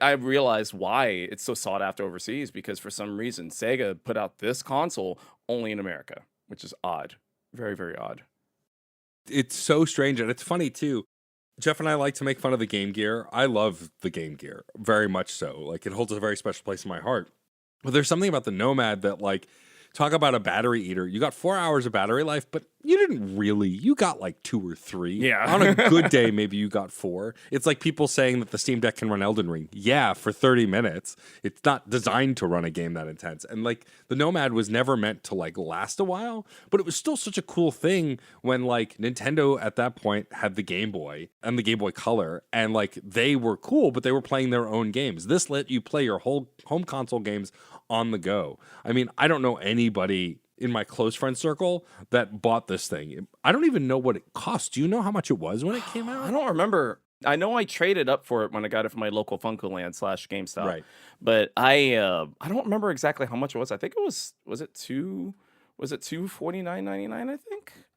I realized why it's so sought after overseas, because for some reason Sega put out this console only in America, which is odd. Very, very odd. It's so strange, and it's funny too. Geoff and I like to make fun of the Game Gear. I love the Game Gear, very much so. Like, it holds a very special place in my heart. But there's something about the Nomad that, like, talk about a battery eater. You got 4 hours of battery life, but You didn't really. You got like 2 or 3. Yeah. On a good day, maybe you got 4. It's like people saying that the Steam Deck can run Elden Ring. Yeah, for 30 minutes. It's not designed to run a game that intense. And like the Nomad was never meant to like last a while, but it was still such a cool thing when like Nintendo at that point had the Game Boy and the Game Boy Color, and like they were cool, but they were playing their own games. This let you play your whole home console games on the go. I mean, I don't know anybody in my close friend circle that bought this thing. I don't even know what it cost. Do you know how much it was when it came out? I don't remember. I know I traded up for it when I got it from my local Funkoland / GameStop. Right. But I don't remember exactly how much it was. I think it was it $249.99,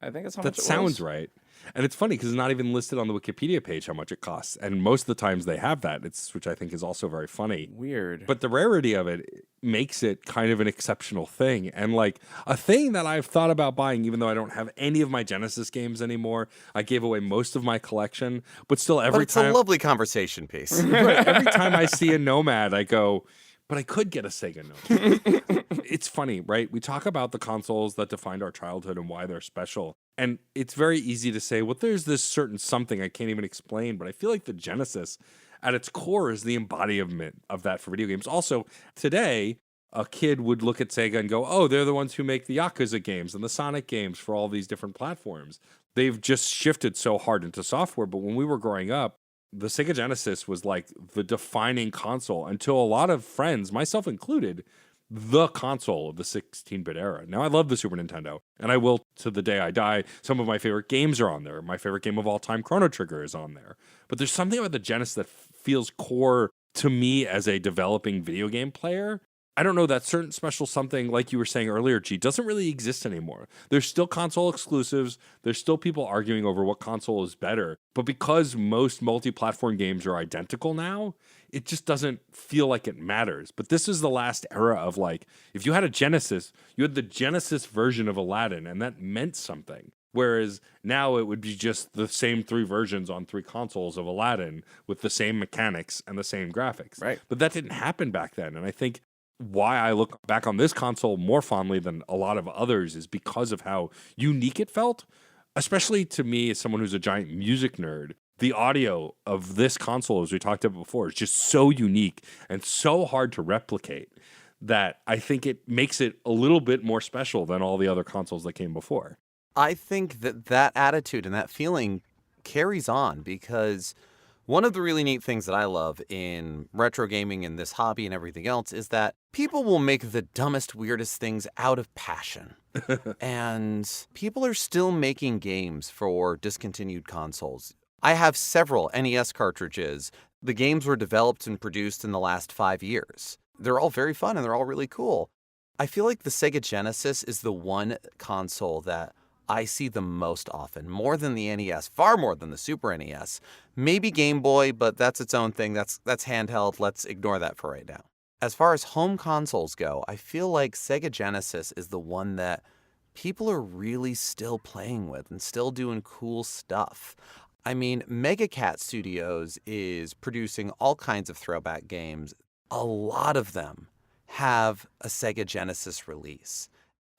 I think that's how much it was. That sounds right. And it's funny because it's not even listed on the Wikipedia page how much it costs. And most of the times they have that, which I think is also very funny. Weird. But the rarity of it makes it kind of an exceptional thing. And like a thing that I've thought about buying, even though I don't have any of my Genesis games anymore. I gave away most of my collection, but still But it's a lovely conversation piece. Right, every time I see a Nomad, I go, but I could get a Sega Nomad. It's funny, right? We talk about the consoles that defined our childhood and why they're special. And it's very easy to say, well, there's this certain something I can't even explain. But I feel like the Genesis at its core is the embodiment of that for video games. Also, today, a kid would look at Sega and go, oh, they're the ones who make the Yakuza games and the Sonic games for all these different platforms. They've just shifted so hard into software. But when we were growing up, the Sega Genesis was like the defining console until a lot of friends, myself included, the console of the 16-bit era. Now, I love the Super Nintendo, and I will to the day I die. Some of my favorite games are on there. My favorite game of all time, Chrono Trigger, is on there. But there's something about the Genesis that feels core to me as a developing video game player. I don't know, that certain special something, like you were saying earlier, G, doesn't really exist anymore. There's still console exclusives. There's still people arguing over what console is better. But because most multi-platform games are identical now, it just doesn't feel like it matters. But this is the last era of like, if you had a Genesis, you had the Genesis version of Aladdin, and that meant something. Whereas now it would be just the same 3 versions on 3 consoles of Aladdin with the same mechanics and the same graphics. Right. But that didn't happen back then. And I think why I look back on this console more fondly than a lot of others is because of how unique it felt, especially to me as someone who's a giant music nerd. The audio of this console, as we talked about before, is just so unique and so hard to replicate that I think it makes it a little bit more special than all the other consoles that came before. I think that attitude and that feeling carries on because one of the really neat things that I love in retro gaming and this hobby and everything else is that people will make the dumbest, weirdest things out of passion. And people are still making games for discontinued consoles. I have several NES cartridges. The games were developed and produced in the last 5 years. They're all very fun and they're all really cool. I feel like the Sega Genesis is the one console that I see the most often, more than the NES, far more than the Super NES. Maybe Game Boy, but that's its own thing. That's handheld. Let's ignore that for right now. As far as home consoles go, I feel like Sega Genesis is the one that people are really still playing with and still doing cool stuff. I mean, Mega Cat Studios is producing all kinds of throwback games. A lot of them have a Sega Genesis release.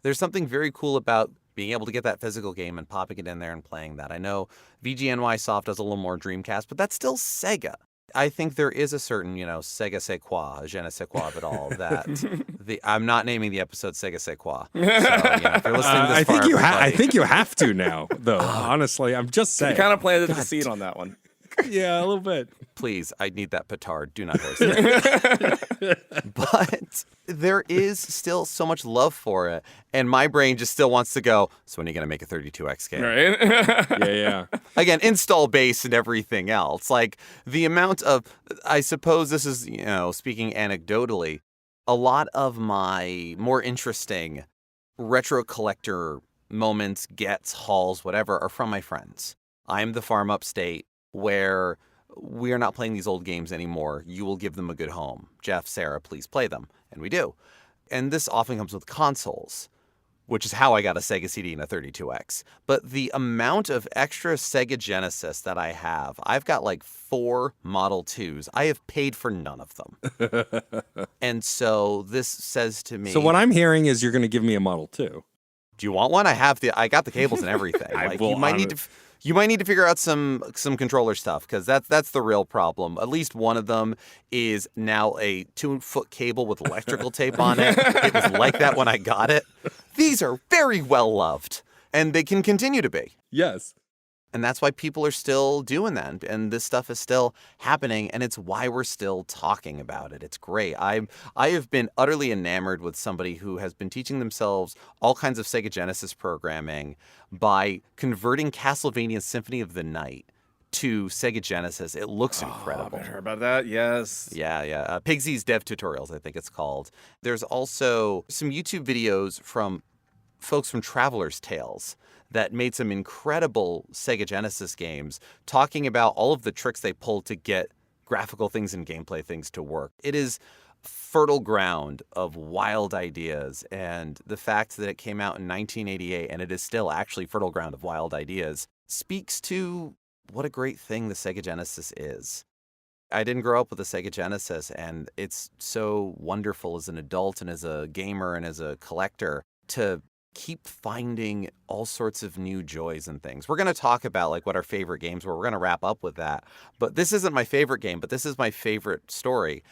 There's something very cool about being able to get that physical game and popping it in there and playing that. I know VGNY Soft does a little more Dreamcast, but that's still Sega. I think there is a certain, Sega C'est Quoi, Je ne sais quoi of it all, that I'm not naming the episode Sega C'est Quoi. So, if you're listening this far, I think you have to now, though. Honestly, I'm just saying. You kind of planted the seed on that one. Yeah, a little bit. Please, I need that petard. Do not hoist it. But there is still so much love for it. And my brain just still wants to go, so when are you going to make a 32X game? Right? Yeah. Again, install base and everything else. Like the amount of, I suppose this is, speaking anecdotally, a lot of my more interesting retro collector moments, gets, hauls, whatever, are from my friends. I'm the farm upstate where we are not playing these old games anymore. You will give them a good home. Geoff, Sarah, please play them. And we do. And this often comes with consoles, which is how I got a Sega CD and a 32X. But the amount of extra Sega Genesis that I have, I've got like 4 Model 2s. I have paid for none of them. And so this says to me... So what I'm hearing is you're going to give me a Model 2. Do you want one? I got the cables and everything. You might need to figure out some controller stuff, because that's the real problem. At least one of them is now a 2-foot cable with electrical tape on it. It was like that when I got it. These are very well loved, and they can continue to be. Yes. And that's why people are still doing that. And this stuff is still happening. And it's why we're still talking about it. It's great. I have been utterly enamored with somebody who has been teaching themselves all kinds of Sega Genesis programming by converting Castlevania Symphony of the Night to Sega Genesis. It looks incredible. I heard about that. Yes. Yeah. Pigsy's Dev Tutorials, I think it's called. There's also some YouTube videos from folks from Traveler's Tales that made some incredible Sega Genesis games, talking about all of the tricks they pulled to get graphical things and gameplay things to work. It is fertile ground of wild ideas, and the fact that it came out in 1988 and it is still actually fertile ground of wild ideas speaks to what a great thing the Sega Genesis is. I didn't grow up with a Sega Genesis, and it's so wonderful as an adult and as a gamer and as a collector to keep finding all sorts of new joys and things. We're going to talk about like what our favorite games were. We're going to wrap up with that. But this isn't my favorite game, but this is my favorite story.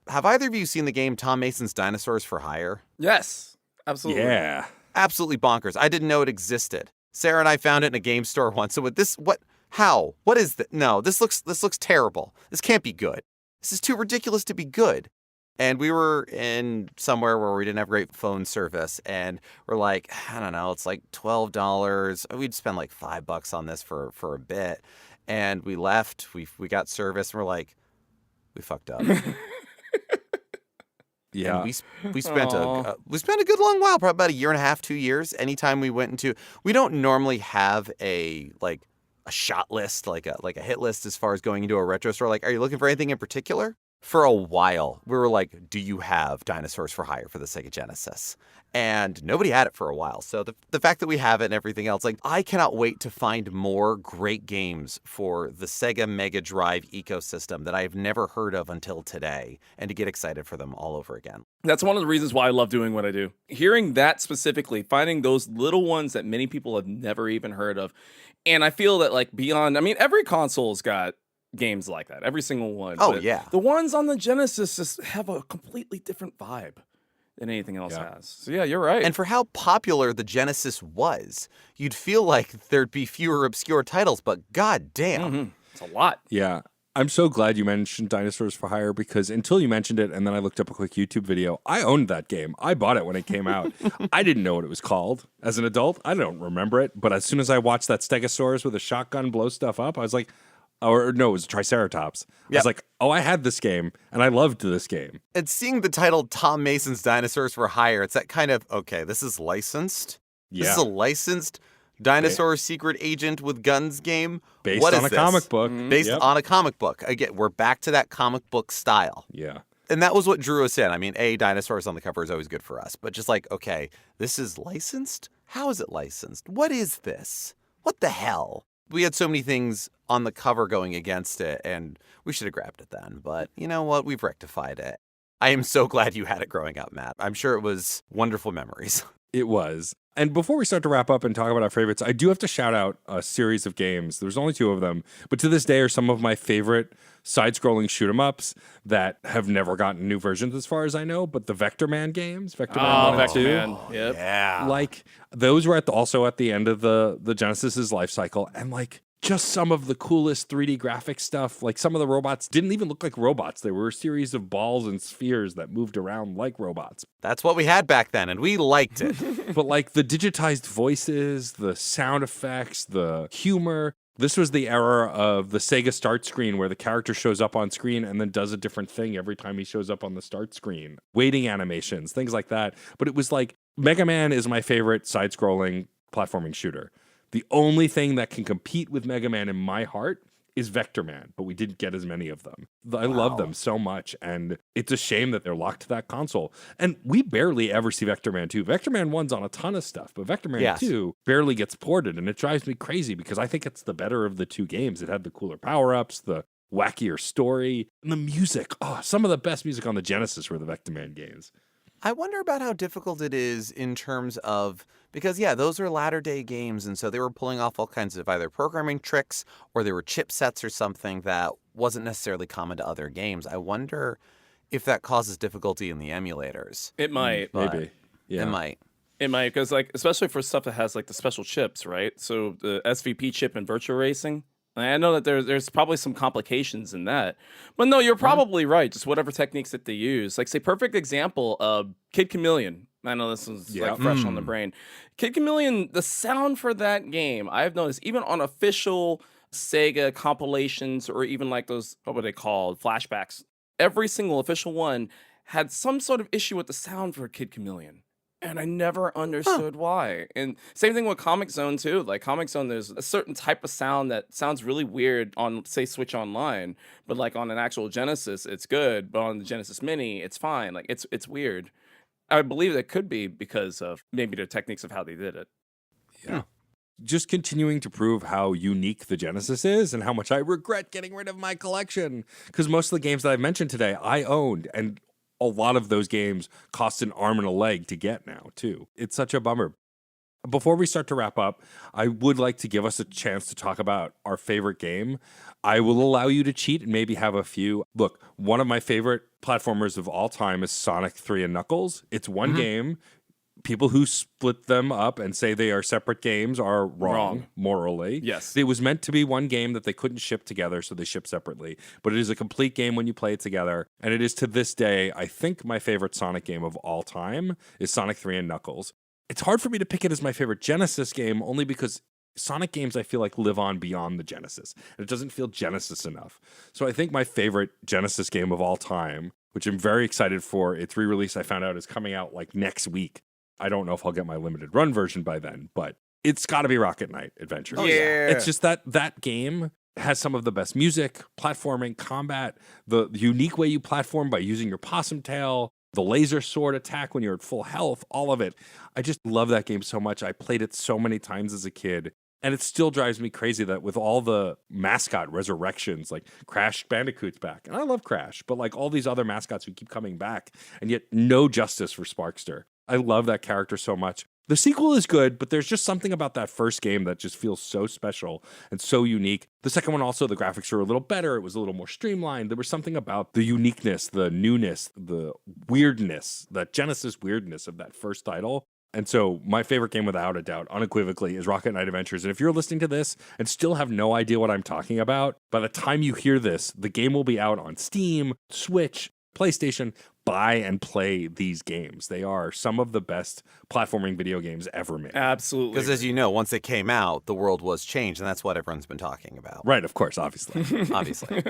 Have either of you seen the game Tom Mason's Dinosaurs for Hire? Yes. Absolutely. Yeah. Absolutely bonkers. I didn't know it existed. Sarah and I found it in a game store once. So with this, how? What is that? No, this looks terrible. This can't be good. This is too ridiculous to be good. And we were in somewhere where we didn't have great phone service, and we're like, I don't know, it's like $12. We'd spend like $5 on this for a bit. And we left, we got service, and we're like, we fucked up. Yeah. And we spent a good long while, probably about a year and a half, 2 years. Anytime we went into, we don't normally have a shot list, like a hit list as far as going into a retro store. Like, are you looking for anything in particular? For a while, we were like, do you have Dinosaurs for Hire for the Sega Genesis? And nobody had it for a while. So the fact that we have it and everything else, like, I cannot wait to find more great games for the Sega Mega Drive ecosystem that I've never heard of until today, and to get excited for them all over again. That's one of the reasons why I love doing what I do. Hearing that specifically, finding those little ones that many people have never even heard of. And I feel that, like, beyond, I mean, every console's got games like that, every single one. Oh, but yeah. The ones on the Genesis just have a completely different vibe than anything else has. So yeah, you're right. And for how popular the Genesis was, you'd feel like there'd be fewer obscure titles, but goddamn. Mm-hmm. It's a lot. Yeah. I'm so glad you mentioned Dinosaurs for Hire, because until you mentioned it and then I looked up a quick YouTube video, I owned that game. I bought it when it came out. I didn't know what it was called. As an adult, I don't remember it. But as soon as I watched that Stegosaurus with a shotgun blow stuff up, I was like, or no, it was Triceratops. I was like, oh, I had this game, and I loved this game. And seeing the title Tom Mason's Dinosaurs for Hire, it's that kind of, okay, this is licensed? Yeah. This is a licensed dinosaur secret agent with guns game? Based what on is a this? comic book. Based on a comic book. Again, we're back to that comic book style. Yeah. And that was what drew us in. I mean, dinosaurs on the cover is always good for us. But just like, okay, this is licensed? How is it licensed? What is this? What the hell? We had so many things on the cover going against it, and we should have grabbed it then. But you know what? We've rectified it. I am so glad you had it growing up, Matt. I'm sure it was wonderful memories. It was. And before we start to wrap up and talk about our favorites, I do have to shout out a series of games. There's only 2 of them, but to this day are some of my favorite side-scrolling shoot-'em-ups that have never gotten new versions as far as I know, but the Vector Man games, Vector Man 1 and 2. Man. Yep. Yeah. Like, those were also at the end of the Genesis's life cycle, and like, just some of the coolest 3D graphic stuff. Like, some of the robots didn't even look like robots. They were a series of balls and spheres that moved around like robots. That's what we had back then, and we liked it. But like the digitized voices, the sound effects, the humor. This was the era of the Sega start screen where the character shows up on screen and then does a different thing every time he shows up on the start screen. Waiting animations, things like that. But it was like, Mega Man is my favorite side-scrolling platforming shooter. The only thing that can compete with Mega Man in my heart is Vector Man, but we didn't get as many of them. I love them so much, and it's a shame that they're locked to that console. And we barely ever see Vector Man 2. Vector Man 1's on a ton of stuff, but Vector Man 2 barely gets ported, and it drives me crazy because I think it's the better of the 2 games. It had the cooler power-ups, the wackier story, and the music. Oh, some of the best music on the Genesis were the Vector Man games. I wonder about how difficult it is in terms of, because yeah, those are latter day games, and so they were pulling off all kinds of either programming tricks or they were chipsets or something that wasn't necessarily common to other games. I wonder if that causes difficulty in the emulators. It might. But Maybe. it Yeah. might. It might, because like especially for stuff that has like the special chips, right? So the SVP chip in Virtua Racing. I know that there's probably some complications in that, but no, you're probably right. Just whatever techniques that they use, like say, perfect example of Kid Chameleon. I know this is Yeah. like fresh on the brain. Kid Chameleon, the sound for that game, I've noticed even on official Sega compilations or even like those, what were they called, flashbacks. Every single official one had some sort of issue with the sound for Kid Chameleon. And I never understood why. And same thing with Comic Zone too. Like Comic Zone, there's a certain type of sound that sounds really weird on, say, Switch Online, but like on an actual Genesis, it's good. But on the Genesis Mini, it's fine. Like it's weird. I believe that could be because of maybe the techniques of how they did it. Yeah. Just continuing to prove how unique the Genesis is and how much I regret getting rid of my collection. Because most of the games that I've mentioned today, I owned. And a lot of those games cost an arm and a leg to get now, too. It's such a bummer. Before we start to wrap up, I would like to give us a chance to talk about our favorite game. I will allow you to cheat and maybe have a few. Look, one of my favorite platformers of all time is Sonic 3 and Knuckles. It's one game. People who split them up and say they are separate games are wrong. Morally. Yes. It was meant to be one game that they couldn't ship together, so they ship separately. But it is a complete game when you play it together. And it is to this day, I think my favorite Sonic game of all time is Sonic 3 and Knuckles. It's hard for me to pick it as my favorite Genesis game only because Sonic games I feel like live on beyond the Genesis. And it doesn't feel Genesis enough. So I think my favorite Genesis game of all time, which I'm very excited for, its re-release I found out is coming out like next week. I don't know if I'll get my limited run version by then, but it's got to be Rocket Knight Adventure. Oh, yeah. It's just that game has some of the best music, platforming, combat, the unique way you platform by using your possum tail, the laser sword attack when you're at full health, all of it. I just love that game so much. I played it so many times as a kid. And it still drives me crazy that with all the mascot resurrections, like Crash Bandicoot's back. And I love Crash, but like all these other mascots who keep coming back, and yet no justice for Sparkster. I love that character so much. The sequel is good, but there's just something about that first game that just feels so special and so unique. The second one also, the graphics were a little better. It was a little more streamlined. There was something about the uniqueness, the newness, the weirdness, the Genesis weirdness of that first title. And so my favorite game, without a doubt, unequivocally, is Rocket Knight Adventures. And if you're listening to this and still have no idea what I'm talking about, by the time you hear this, the game will be out on Steam, Switch, PlayStation. Buy and play these games. They are some of the best platforming video games ever made. Absolutely. Because as you know, once it came out, the world was changed, and that's what everyone's been talking about. Right, of course, obviously. Obviously.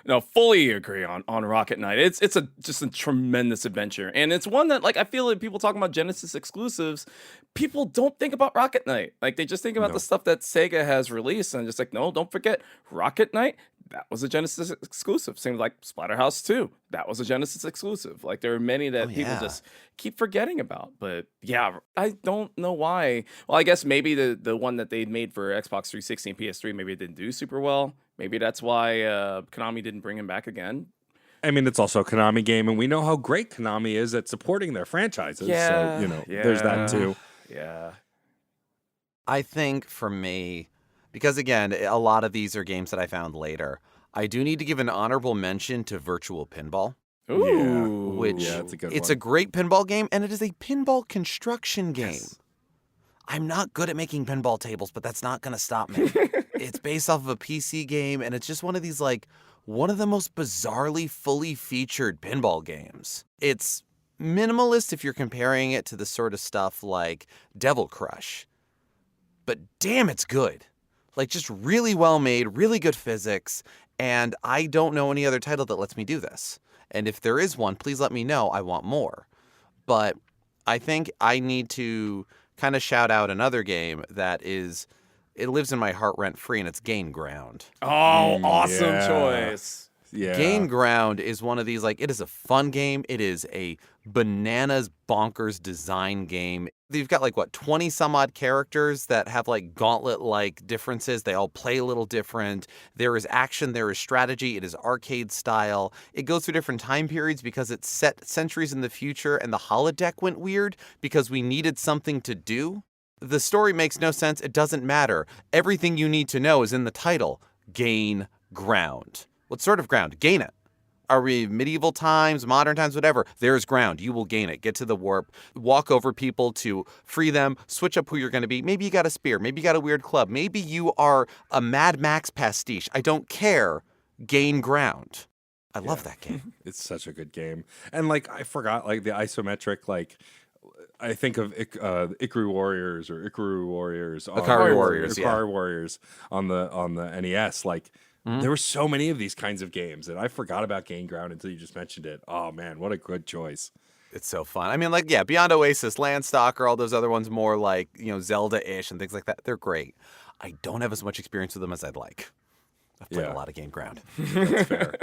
No, fully agree on Rocket Knight. It's just a tremendous adventure, and it's one that like I feel like people talking about Genesis exclusives, people don't think about Rocket Knight. Like they just think about the stuff that Sega has released, and just like no, don't forget Rocket Knight. That was a Genesis exclusive. Same like Splatterhouse 2. That was a Genesis exclusive. Like there are many that people just keep forgetting about. But yeah, I don't know why. Well, I guess maybe the one that they made for Xbox 360 and PS3 maybe it didn't do super well. Maybe that's why Konami didn't bring him back again. I mean, it's also a Konami game, and we know how great Konami is at supporting their franchises. Yeah, so, there's that too. Yeah. I think for me, because again, a lot of these are games that I found later, I do need to give an honorable mention to Virtual Pinball. Ooh. Which it's a good it's one. a great pinball game, and it is a pinball construction game. Yes. I'm not good at making pinball tables, but that's not going to stop me. It's based off of a PC game, and it's just one of these, like, one of the most bizarrely fully featured pinball games. It's minimalist if you're comparing it to the sort of stuff like Devil Crush. But damn, it's good. Like, just really well made, really good physics, and I don't know any other title that lets me do this. And if there is one, please let me know. I want more. But I think I need to kind of shout out another game that it lives in my heart rent-free, and it's Gain Ground. Oh, awesome yeah. choice. Yeah. Gain Ground is one of these, like, it is a fun game. It is a bananas bonkers design game. You've got, like, 20 some odd characters that have, like, gauntlet-like differences. They all play a little different. There is action. There is strategy. It is arcade style. It goes through different time periods because it's set centuries in the future, and the holodeck went weird because we needed something to do. The story makes no sense. It doesn't matter. Everything you need to know is in the title. Gain Ground. What sort of ground? Gain it. Are we medieval times, modern times, whatever? There's ground. You will gain it. Get to the warp. Walk over people to free them. Switch up who you're going to be. Maybe you got a spear. Maybe you got a weird club. Maybe you are a Mad Max pastiche. I don't care. Gain ground. I love that game. It's such a good game. And like I forgot like the isometric like I think of Ikari Warriors on Ikari Warriors, yeah. Ikari Warriors on the NES. Like there were so many of these kinds of games, and I forgot about Gain Ground until you just mentioned it. Oh man, what a good choice! It's so fun. I mean, like, yeah, Beyond Oasis, Landstalker, all those other ones more like, Zelda-ish and things like that. They're great. I don't have as much experience with them as I'd like. I've played a lot of Gain Ground. That's fair.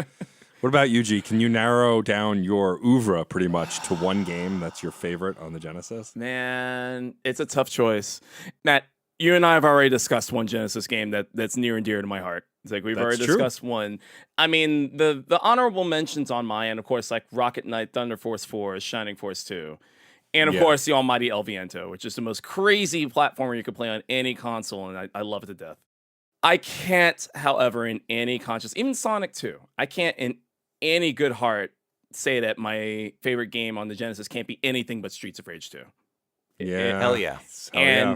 What about you, G? Can you narrow down your oeuvre pretty much to one game that's your favorite on the Genesis? Man, it's a tough choice. Matt, you and I have already discussed one Genesis game that's near and dear to my heart. It's like we've already discussed one. I mean, the honorable mentions on my end, of course, like Rocket Knight, Thunder Force 4, Shining Force 2. And of course, the almighty El Viento, which is the most crazy platformer you could play on any console, and I love it to death. I can't, however, in any conscious, even Sonic 2, I can't in any good heart say that my favorite game on the Genesis can't be anything but Streets of Rage 2. Hell yeah.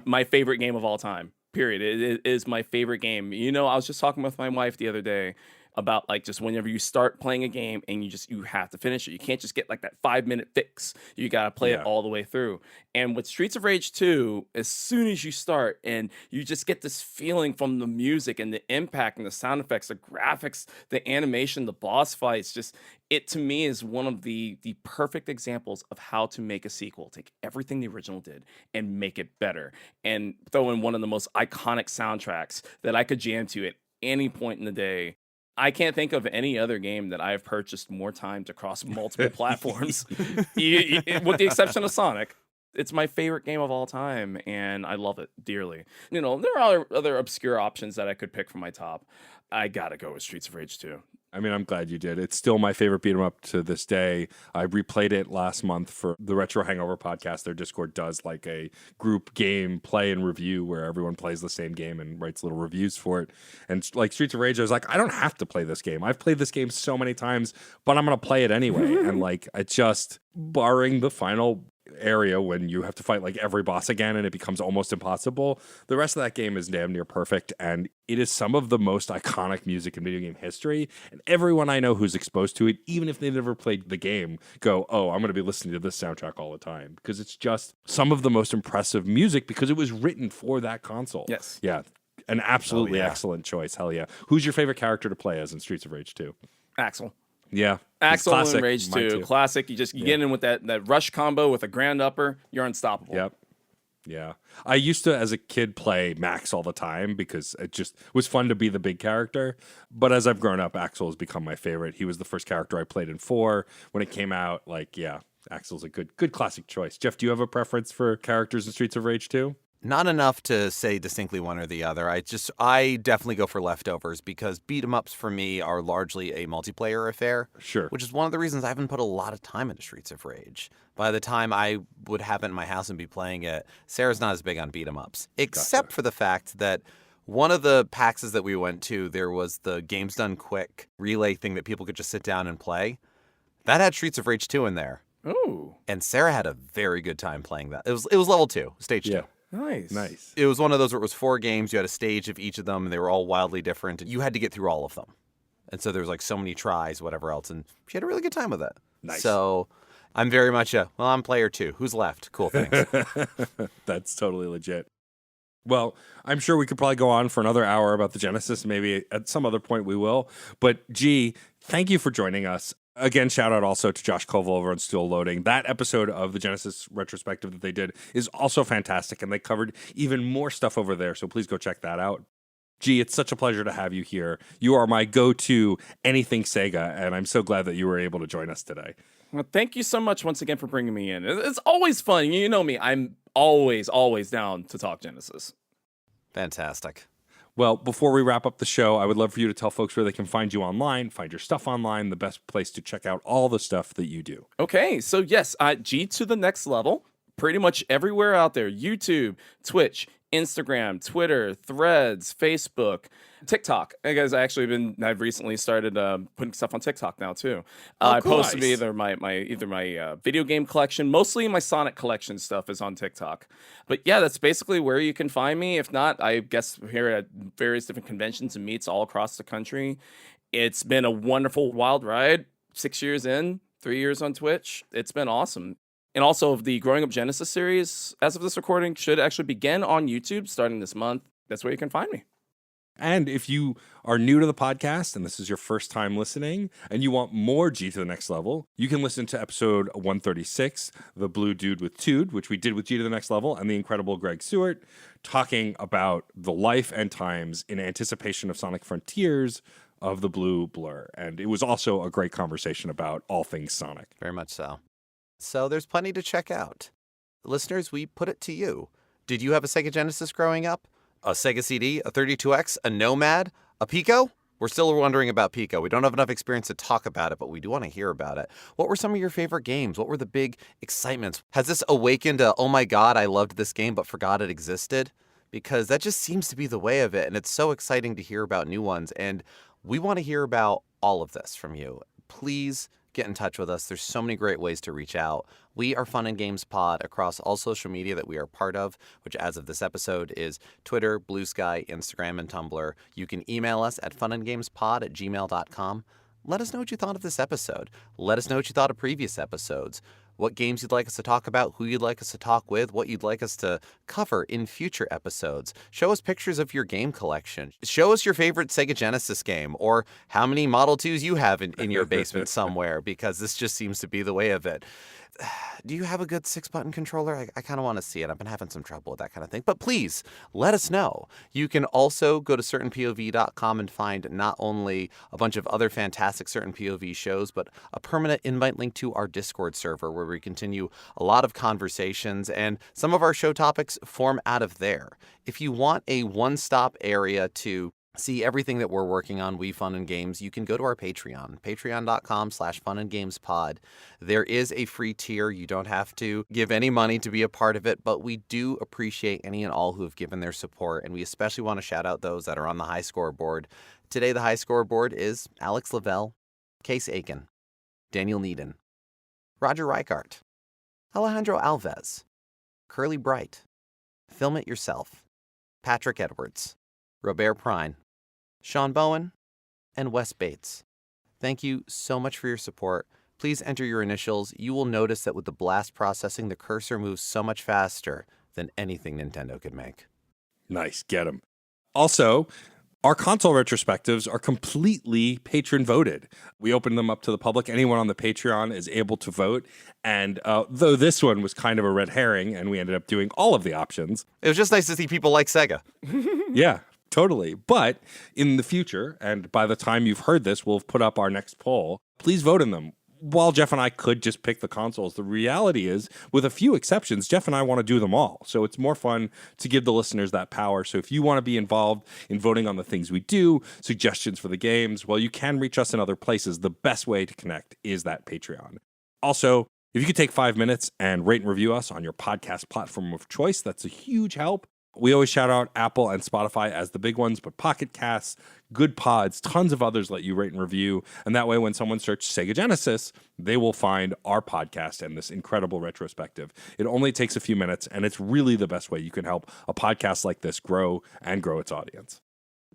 My favorite game of all time, period. It is my favorite game. I was just talking with my wife the other day about like just whenever you start playing a game and you have to finish it. You can't just get like that 5-minute fix. You got to play it all the way through. And with Streets of Rage 2, as soon as you start and you just get this feeling from the music and the impact and the sound effects, the graphics, the animation, the boss fights, just it to me is one of the perfect examples of how to make a sequel. Take everything the original did and make it better and throw in one of the most iconic soundtracks that I could jam to at any point in the day. I can't think of any other game that I've purchased more times across multiple platforms, with the exception of Sonic. It's my favorite game of all time, and I love it dearly. There are other obscure options that I could pick from my top. I gotta go with Streets of Rage 2. I mean, I'm glad you did. It's still my favorite beat 'em up to this day. I replayed it last month for the Retro Hangover podcast. Their Discord does like a group game play and review where everyone plays the same game and writes little reviews for it. And like Streets of Rage, I was like, I don't have to play this game. I've played this game so many times, but I'm going to play it anyway. And like, I just, barring the final area when you have to fight like every boss again and it becomes almost impossible, the rest of that game is damn near perfect, and it is some of the most iconic music in video game history. And everyone I know who's exposed to it, even if they've never played the game, go, oh, I'm going to be listening to this soundtrack all the time because it's just some of the most impressive music because it was written for that console. Yes. Yeah, an absolutely excellent choice. Hell yeah. Who's your favorite character to play as in Streets of Rage 2? Axel. Yeah. Axel and Rage 2. Classic. You get in with that rush combo with a grand upper, you're unstoppable. Yep. Yeah. I used to, as a kid, play Max all the time because it just was fun to be the big character. But as I've grown up, Axel has become my favorite. He was the first character I played in 4 when it came out. Like, yeah, Axel's a good classic choice. Jeff, do you have a preference for characters in Streets of Rage 2? Not enough to say distinctly one or the other. I definitely go for leftovers because beat 'em ups for me are largely a multiplayer affair. Sure. Which is one of the reasons I haven't put a lot of time into Streets of Rage. By the time I would have it in my house and be playing it, Sarah's not as big on beat 'em ups, except for the fact that one of the PAXs that we went to, there was the Games Done Quick relay thing that people could just sit down and play. That had Streets of Rage 2 in there. Ooh. And Sarah had a very good time playing that. It was level 2, stage 2. Nice. It was one of those where it was 4 games. You had a stage of each of them, and they were all wildly different. You had to get through all of them. And so there was like so many tries, whatever else. And she had a really good time with it. Nice. So I'm very much I'm player 2. Who's left? Cool, thanks. That's totally legit. Well, I'm sure we could probably go on for another hour about the Genesis. Maybe at some other point we will. But G, thank you for joining us. Again, shout out also to Josh Koval over on Still Loading. That episode of the Genesis retrospective that they did is also fantastic, and they covered even more stuff over there, so please go check that out. G, it's such a pleasure to have you here. You are my go-to anything Sega, and I'm so glad that you were able to join us today. Well, thank you so much once again for bringing me in. It's always fun. You know me. I'm always down to talk Genesis. Fantastic. Well, before we wrap up the show, I would love for you to tell folks where they can find you online, find your stuff online, the best place to check out all the stuff that you do. Okay, so yes, G to the next level. Pretty much everywhere out there. YouTube, Twitch, Instagram, Twitter, Threads, Facebook, TikTok. Guys, I've recently started putting stuff on TikTok now too. I cool. posted Nice. either my video game collection, mostly my Sonic collection stuff is on TikTok. But yeah, that's basically where you can find me. If not, I guess here at various different conventions and meets all across the country. It's been a wonderful wild ride. 6 years in, 3 years on Twitch. It's been awesome. And also, the Growing Up Genesis series, as of this recording, should actually begin on YouTube starting this month. That's where you can find me. And if you are new to the podcast and this is your first time listening and you want more G to the next level, you can listen to episode 136, The Blue Dude with Tude, which we did with G to the next level, and the incredible Greg Stewart, talking about the life and times in anticipation of Sonic Frontiers of the Blue Blur. And it was also a great conversation about all things Sonic. Very much so. So there's plenty to check out. Listeners, we put it to you. Did you have a Sega Genesis growing up? A Sega CD, a 32X, a Nomad, a Pico? We're still wondering about Pico. We don't have enough experience to talk about it, but we do want to hear about it. What were some of your favorite games? What were the big excitements? Has this awakened a, oh my God, I loved this game but forgot it existed? Because that just seems to be the way of it, and it's so exciting to hear about new ones. And we want to hear about all of this from you. Please get in touch with us. There's so many great ways to reach out. We are Fun and Games Pod across all social media that we are part of, which as of this episode is Twitter, Blue Sky, Instagram, and Tumblr. You can email us at funandgamespod@gmail.com. Let us know what you thought of this episode. Let us know what you thought of previous episodes. What games you'd like us to talk about, who you'd like us to talk with, what you'd like us to cover in future episodes. Show us pictures of your game collection. Show us your favorite Sega Genesis game or how many Model 2s you have in your basement somewhere, because this just seems to be the way of it. Do you have a good 6-button controller? I kind of want to see it. I've been having some trouble with that kind of thing. But please, let us know. You can also go to certainpov.com and find not only a bunch of other fantastic Certain POV shows, but a permanent invite link to our Discord server where we continue a lot of conversations, and some of our show topics form out of there. If you want a one-stop area to see everything that we're working on, We Fun and Games, you can go to our Patreon, patreon.com/funandgamespod. There is a free tier. You don't have to give any money to be a part of it, but we do appreciate any and all who have given their support, and we especially want to shout out those that are on the high scoreboard. Today, the high scoreboard is Alex Lavelle, Case Aiken, Daniel Needon, Roger Reichart, Alejandro Alves, Curly Bright, Film It Yourself, Patrick Edwards, Robert Prine, Sean Bowen, and Wes Bates. Thank you so much for your support. Please enter your initials. You will notice that with the blast processing, the cursor moves so much faster than anything Nintendo could make. Nice, get them. Also, our console retrospectives are completely patron voted. We open them up to the public. Anyone on the Patreon is able to vote. And though this one was kind of a red herring and we ended up doing all of the options. It was just nice to see people like Sega. Yeah, totally. But in the future, and by the time you've heard this, we'll put up our next poll. Please vote in them. While Geoff and I could just pick the consoles, the reality is, with a few exceptions, Geoff and I want to do them all. So it's more fun to give the listeners that power. So if you want to be involved in voting on the things we do, suggestions for the games, well, you can reach us in other places. The best way to connect is that Patreon. Also, if you could take 5 minutes and rate and review us on your podcast platform of choice, that's a huge help. We always shout out Apple and Spotify as the big ones, but Pocket Casts, Good Pods, tons of others let you rate and review. And that way, when someone searches Sega Genesis, they will find our podcast and this incredible retrospective. It only takes a few minutes, and it's really the best way you can help a podcast like this grow and grow its audience.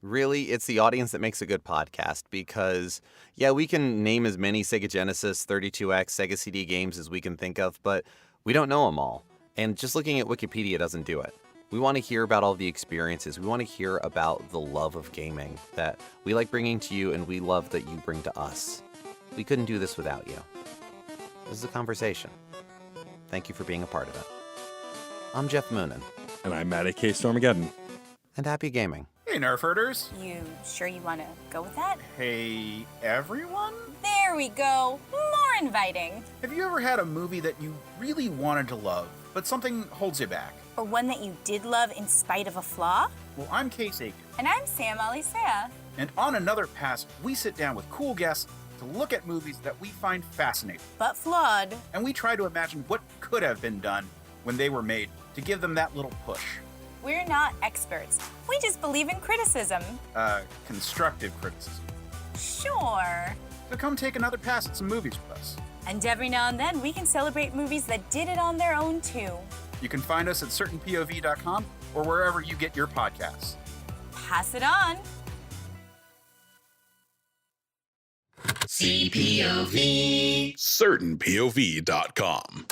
Really, it's the audience that makes a good podcast because, yeah, we can name as many Sega Genesis, 32X, Sega CD games as we can think of, but we don't know them all. And just looking at Wikipedia doesn't do it. We want to hear about all the experiences. We want to hear about the love of gaming that we like bringing to you and we love that you bring to us. We couldn't do this without you. This is a conversation. Thank you for being a part of it. I'm Geoff Moonen. And I'm Matt A.K. Stormageddon. And happy gaming. Hey, Nerf herders. You sure you want to go with that? Hey, everyone. There we go. More inviting. Have you ever had a movie that you really wanted to love, but something holds you back? Or one that you did love in spite of a flaw? Well, I'm Sais. And I'm Sam Alisea. And on Another Pass, we sit down with cool guests to look at movies that we find fascinating. But flawed. And we try to imagine what could have been done when they were made to give them that little push. We're not experts. We just believe in criticism. Constructive criticism. Sure. So come take another pass at some movies with us. And every now and then, we can celebrate movies that did it on their own, too. You can find us at certainpov.com or wherever you get your podcasts. Pass it on. CPOV. certainpov.com.